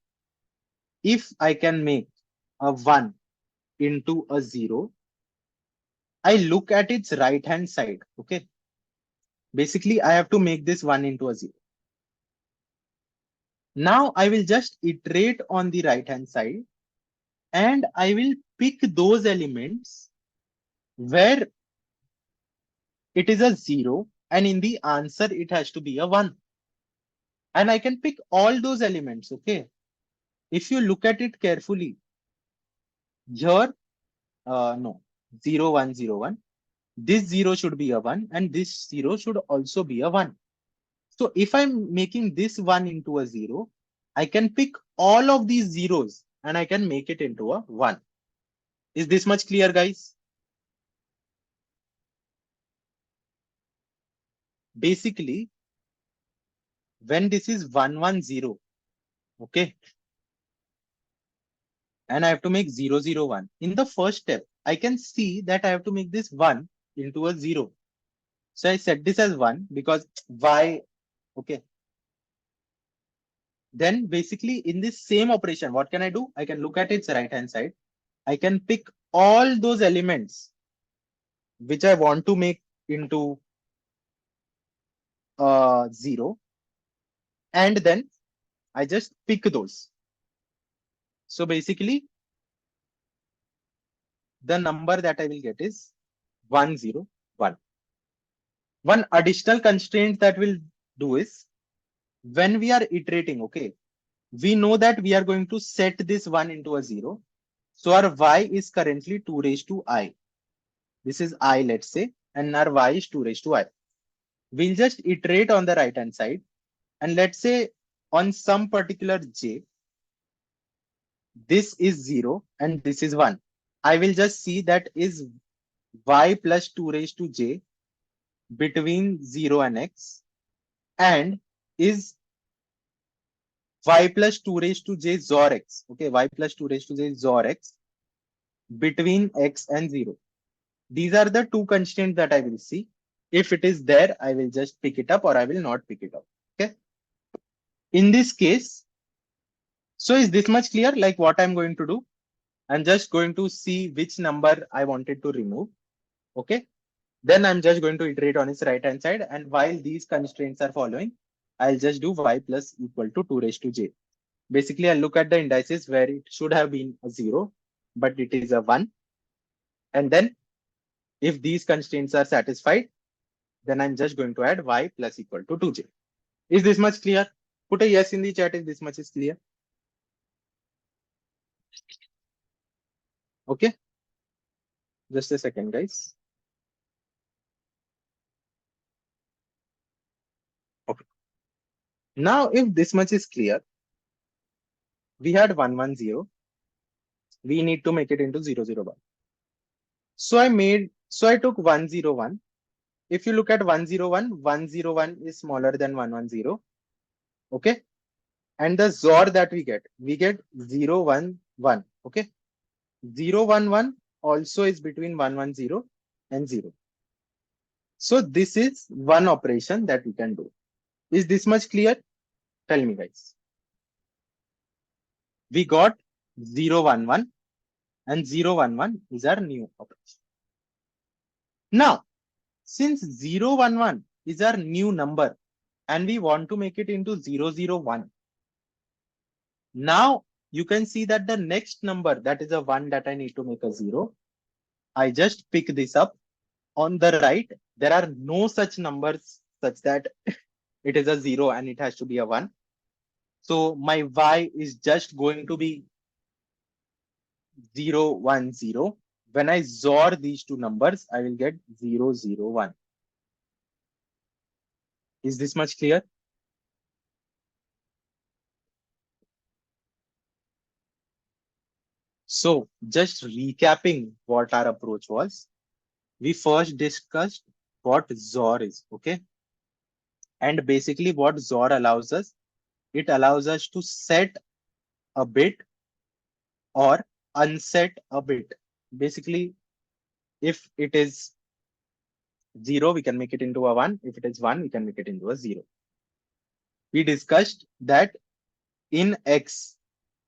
if I can make a 1 into a 0, I look at its right hand side, okay. Basically, I have to make this 1 into a 0. Now I will just iterate on the right hand side and I will pick those elements where it is a 0 and in the answer it has to be a 1. And I can pick all those elements, okay. If you look at it carefully, here, no, 0, 1, 0, 1. This 0 should be a 1 and this 0 should also be a 1. So if I'm making this 1 into a 0, I can pick all of these zeros and I can make it into a 1. Is this much clear, guys? Basically, when this is 1, 1, 0, okay, and I have to make 0, 0, 1. In the first step, I can see that I have to make this 1 into a 0. So I set this as 1 because y, okay. Then basically in this same operation, what can I do? I can look at its right hand side. I can pick all those elements which I want to make into 0. And then I just pick those. So basically, the number that I will get is 1, 0, 1. One additional constraint that we'll do is when we are iterating, okay, we know that we are going to set this 1 into a 0. So our y is currently 2 raised to I. This is I, let's say, and our y is 2 raised to I. We'll just iterate on the right hand side. And let's say on some particular j, this is 0 and this is 1. I will just see that is y plus 2 raised to j between 0 and x, and is y plus 2 raised to j XOR x. Okay, y plus 2 raised to j XOR x between x and 0. These are the two constraints that I will see. If it is there, I will just pick it up or I will not pick it up. Okay. In this case, so is this much clear? Like what I'm going to do? I'm just going to see which number I wanted to remove. Okay. Then I'm just going to iterate on its right hand side. And while these constraints are following, I'll just do y plus equal to 2 raised to j. Basically, I'll look at the indices where it should have been a 0, but it is a 1. And then if these constraints are satisfied, then I'm just going to add y plus equal to 2j. Is this much clear? Put a yes in the chat if this much is clear. Okay. Just a second, guys. Okay. Now, if this much is clear, we had 1, 1, 0. We need to make it into 001. So I took 101. If you look at 101, 101 is smaller than 110. Okay. And the XOR that we get 011. Okay. 011 also is between 110 and 0. So this is one operation that we can do. Is this much clear? Tell me, guys. We got 011 and 011 is our new operation. Now, since 011 is our new number and we want to make it into 001, now you can see that the next number, that is a 1 that I need to make a 0. I just pick this up. On the right, there are no such numbers such that it is a 0 and it has to be a 1. So my y is just going to be 010. When I XOR these two numbers, I will get 001. Is this much clear? So just recapping what our approach was, we first discussed what XOR is, okay? And basically what XOR allows us, it allows us to set a bit or unset a bit. Basically, if it is 0, we can make it into a 1. If it is 1, we can make it into a 0. We discussed that in X,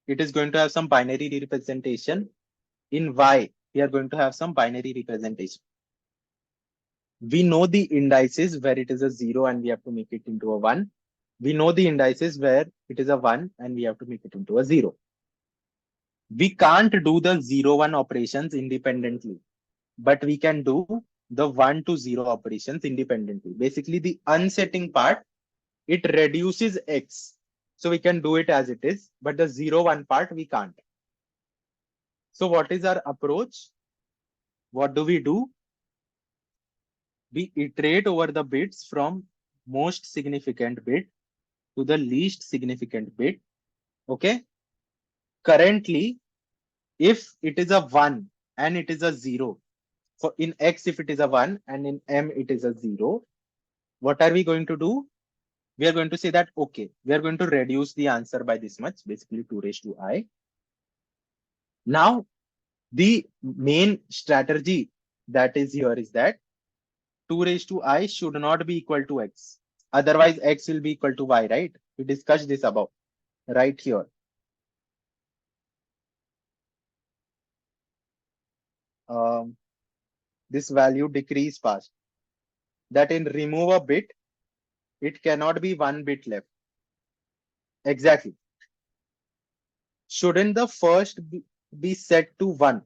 it is going to have some binary representation. In Y, we are going to have some binary representation. We know the indices where it is a 0 and we have to make it into a 1. We know the indices where it is a 1 and we have to make it into a 0. We can't do the 0-1 operations independently, but we can do the 1 to 0 operations independently. Basically, the unsetting part, it reduces X. So we can do it as it is, but the 0-1 part, we can't. So what is our approach? What do? We iterate over the bits from most significant bit to the least significant bit. Okay. Currently, if it is a 1 and it is a 0, for in X, if it is a 1 and in M, it is a 0, what are we going to do? We are going to say that, okay, we are going to reduce the answer by this much, basically 2 raised to I. Now, the main strategy that is here is that 2 raised to I should not be equal to X. Otherwise, X will be equal to Y, right? We discussed this above, right here. This value decrease fast. That in remove a bit, it cannot be 1 bit left. Exactly. Shouldn't the first be set to 1?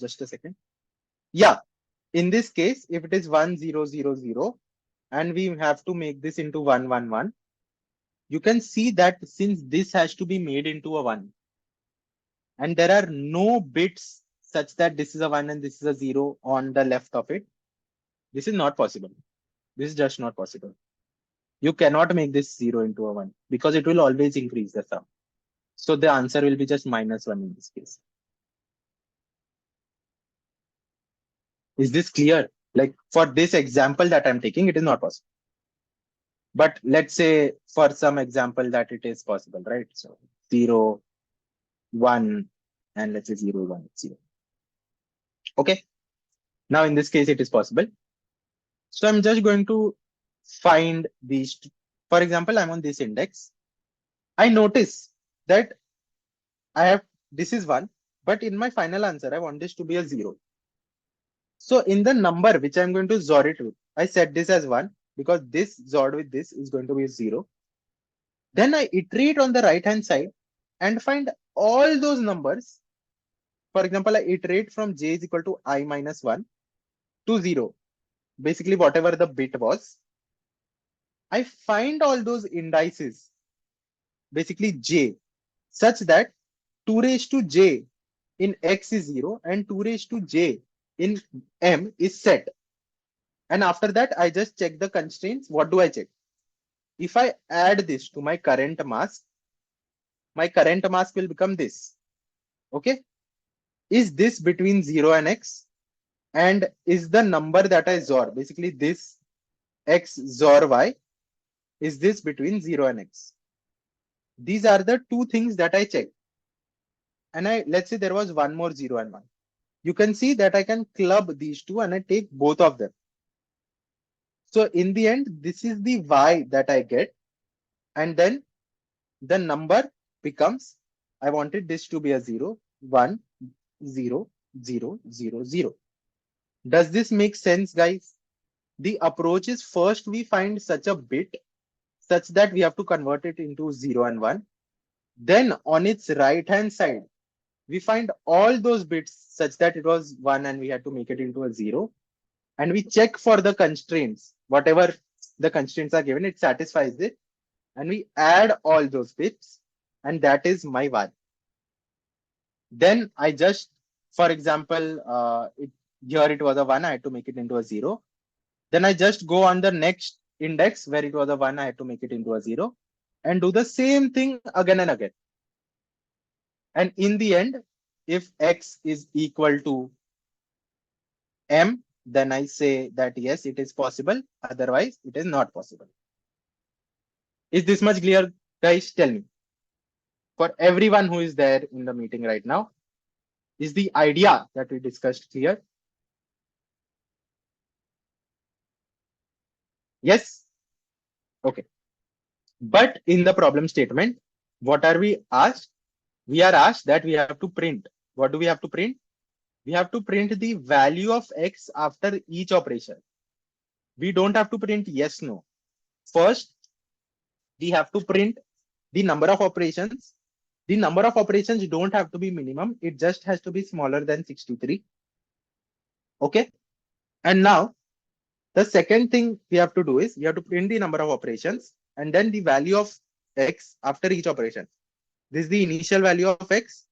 Just a second. Yeah. In this case, if it is 1, 0, 0, 0, and we have to make this into 1, 1, 1, you can see that since this has to be made into a 1, and there are no bits such that this is a 1 and this is a 0 on the left of it, this is not possible. This is just not possible. You cannot make this 0 into a 1 because it will always increase the sum. So the answer will be just -1 in this case. Is this clear? Like for this example that I'm taking, it is not possible. But let's say for some example that it is possible, right? So 0, 1, and let's say 0, 1, 0. Okay. Now in this case, it is possible. So I'm just going to find these. For example, I'm on this index. I notice that this is 1, but in my final answer, I want this to be a 0. So in the number which I'm going to XOR it with, I set this as 1 because this XORed with this is going to be 0. Then I iterate on the right hand side and find all those numbers. For example, I iterate from j is equal to I minus 1 to 0. Basically, whatever the bit was, I find all those indices, basically j, such that 2 raised to j in x is 0 and 2 raised to j in m is set. And after that, I just check the constraints. What do I check? If I add this to my current mask will become this. Okay. Is this between 0 and x? And is the number that I XOR, basically this x XOR y, is this between 0 and x? These are the two things that I check. And let's say there was one more 0 and 1. You can see that I can club these two and I take both of them. So in the end, this is the y that I get. And then the number becomes, I wanted this to be a 0, 1, 0, 0, 0, 0. Does this make sense, guys? The approach is first we find such a bit such that we have to convert it into 0 and 1. Then on its right hand side, we find all those bits such that it was 1 and we had to make it into a 0. And we check for the constraints. Whatever the constraints are given, it satisfies it. And we add all those bits. And that is my y. Then I just, for example, here it was a 1, I had to make it into a 0. Then I just go on the next index where it was a 1, I had to make it into a 0 and do the same thing again and again. And in the end, if x is equal to m, then I say that yes, it is possible. Otherwise, it is not possible. Is this much clear, guys? Tell me. For everyone who is there in the meeting right now, is the idea that we discussed clear? Yes? Okay. But in the problem statement, what are we asked? We are asked that we have to print. What do we have to print? We have to print the value of x after each operation. We don't have to print yes, no. First, we have to print the number of operations. The number of operations don't have to be minimum. It just has to be smaller than 63. Okay. And now the second thing we have to do is we have to print the number of operations and then the value of x after each operation. This is the initial value of x.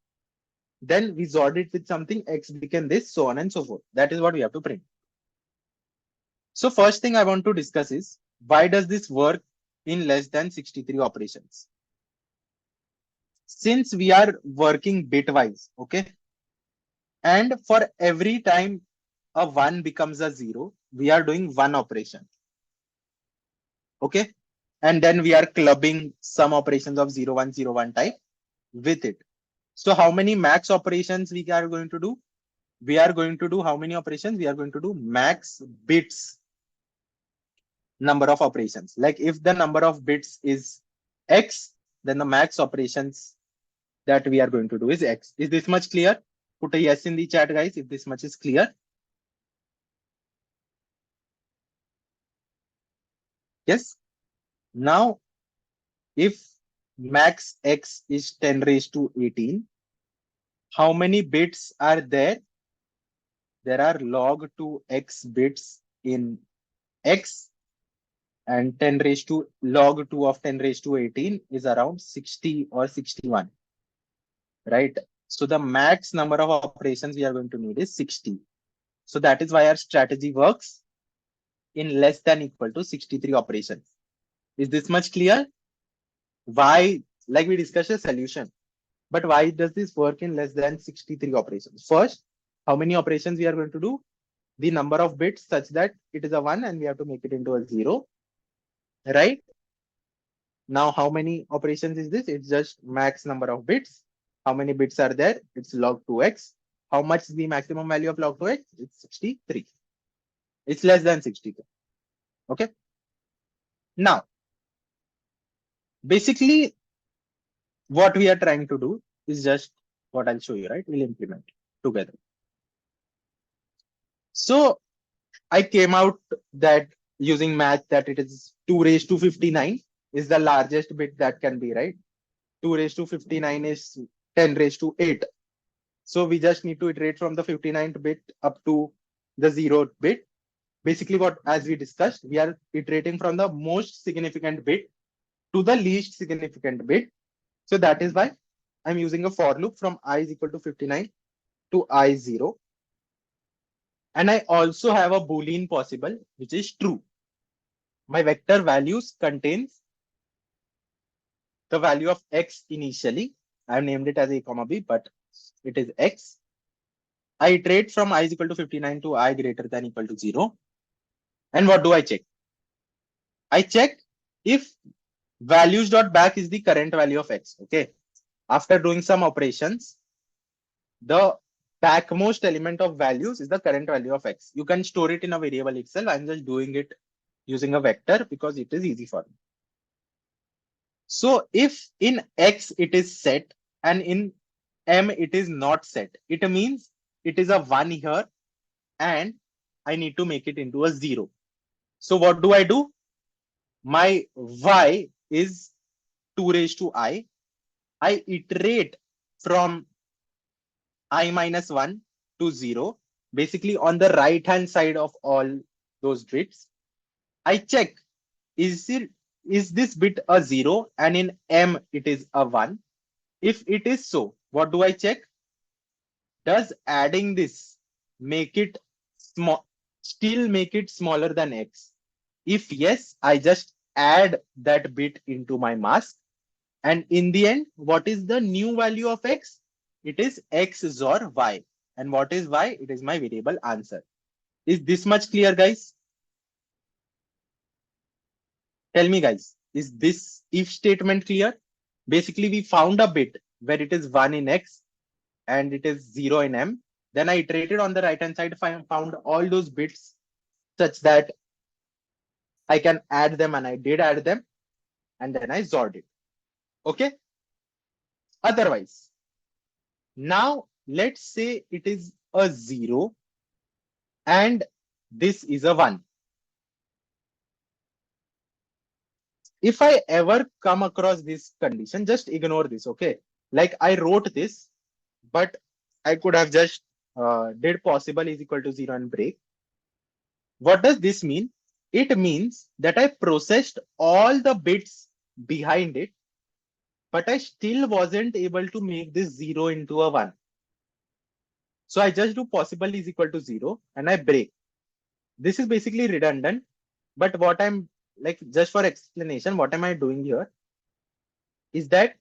Then we XORed it with something, x became this, so on and so forth. That is what we have to print. So first thing I want to discuss is why does this work in less than 63 operations? Since we are working bitwise, okay? And for every time a 1 becomes a 0, we are doing one operation. Okay? And then we are clubbing some operations of 0, 1, 0, 1 type with it. So how many max operations we are going to do? We are going to do how many operations? We are going to do max bits number of operations. Like if the number of bits is x, then the max operations that we are going to do is x. Is this much clear? Put a yes in the chat, guys, if this much is clear. Yes. Now, if max x is 10 raised to 18, how many bits are there? There are log 2x bits in x, and 10 raised to log 2 of 10 raised to 18 is around 60 or 61, right? So the max number of operations we are going to need is 60. So that is why our strategy works in less than equal to 63 operations. Is this much clear? Why, like we discussed a solution, but why does this work in less than 63 operations? First, how many operations we are going to do? The number of bits such that it is a 1 and we have to make it into a 0, right? Now, how many operations is this? It's just max number of bits. How many bits are there? It's log 2x. How much is the maximum value of log 2x? It's 63. It's less than 63. Okay. Now, basically, what we are trying to do is just what I'll show you, right? We'll implement together. So I came out that using math that it is 2 raised to 59 is the largest bit that can be, right? 2 raised to 59 is 10 raised to 8. So we just need to iterate from the 59th bit up to the 0th bit. Basically, what, as we discussed, we are iterating from the most significant bit to the least significant bit. So that is why I'm using a for loop from I is equal to 59 to I0. And I also have a Boolean possible, which is true. My vector values contains the value of x initially. I've named it as a comma b, but it is x. I iterate from I is equal to 59 to I greater than equal to 0. And what do I check? I check if values dot back is the current value of x. Okay. After doing some operations, the backmost element of values is the current value of x. You can store it in a variable itself. I'm just doing it using a vector because it is easy for me. So if in x it is set and in m it is not set, it means it is a 1 here and I need to make it into a 0. So what do I do? My y is 2 raised to I. I iterate from I minus 1 to 0, basically on the right hand side of all those bits. I check, is this bit a 0 and in M it is a 1? If it is so, what do I check? Does adding this make it small, still make it smaller than X? If yes, I just add that bit into my mask. And in the end, what is the new value of X? It is X XOR Y. And what is Y? It is my variable answer. Is this much clear, guys? Tell me, guys, is this if statement clear? Basically, we found a bit where it is 1 in X and it is 0 in M. Then I iterated on the right hand side, found all those bits such that I can add them, and I did add them, and then I XORed it. Okay. Otherwise, now let's say it is a 0 and this is a 1. If I ever come across this condition, just ignore this. Okay. Like I wrote this, but I could have just did possible is equal to 0 and break. What does this mean? It means that I processed all the bits behind it, but I still wasn't able to make this 0 into a 1. So I just do possible is equal to 0 and I break. This is basically redundant, but what I'm like, just for explanation, what am I doing here is that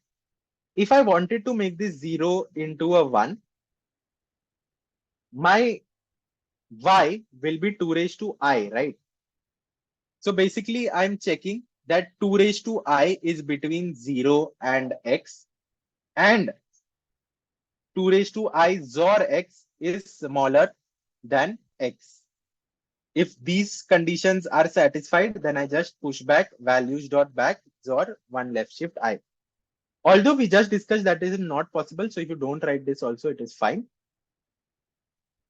if I wanted to make this 0 into a 1, my y will be 2 raised to I, right? So basically, I'm checking that 2 raised to I is between 0 and x, and 2 raised to I XOR x is smaller than x. If these conditions are satisfied, then I just push back values dot back XOR 1 left shift I. Although we just discussed that is not possible, so if you don't write this also, it is fine.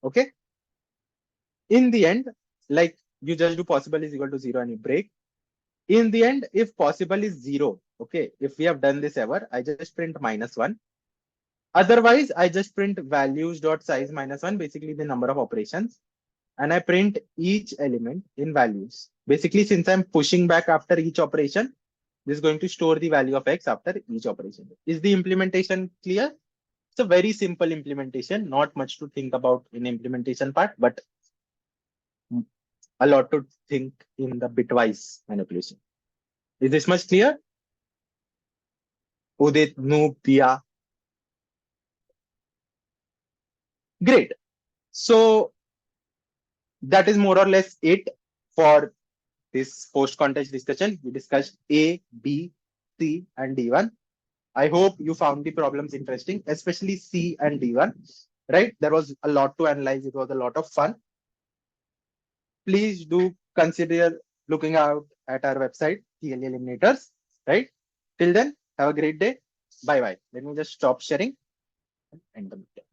Okay. In the end, like you just do possible is equal to 0 and you break. In the end, if possible is 0, okay, if we have done this ever, I just print -1. Otherwise, I just print values dot size -1, basically the number of operations, and I print each element in values. Basically, since I'm pushing back after each operation, this is going to store the value of x after each operation. Is the implementation clear? It's a very simple implementation, not much to think about in implementation part, but a lot to think in the bitwise manipulation. Is this much clear? Udit, Noob, Pia. Great. So that is more or less it for this post context discussion. We discussed A, B, C, and D1. I hope you found the problems interesting, especially C and D1. Right? There was a lot to analyze. It was a lot of fun. Please do consider looking out at our website, TLE Eliminators. Right? Till then, have a great day. Bye bye. Let me just stop sharing and end the meeting.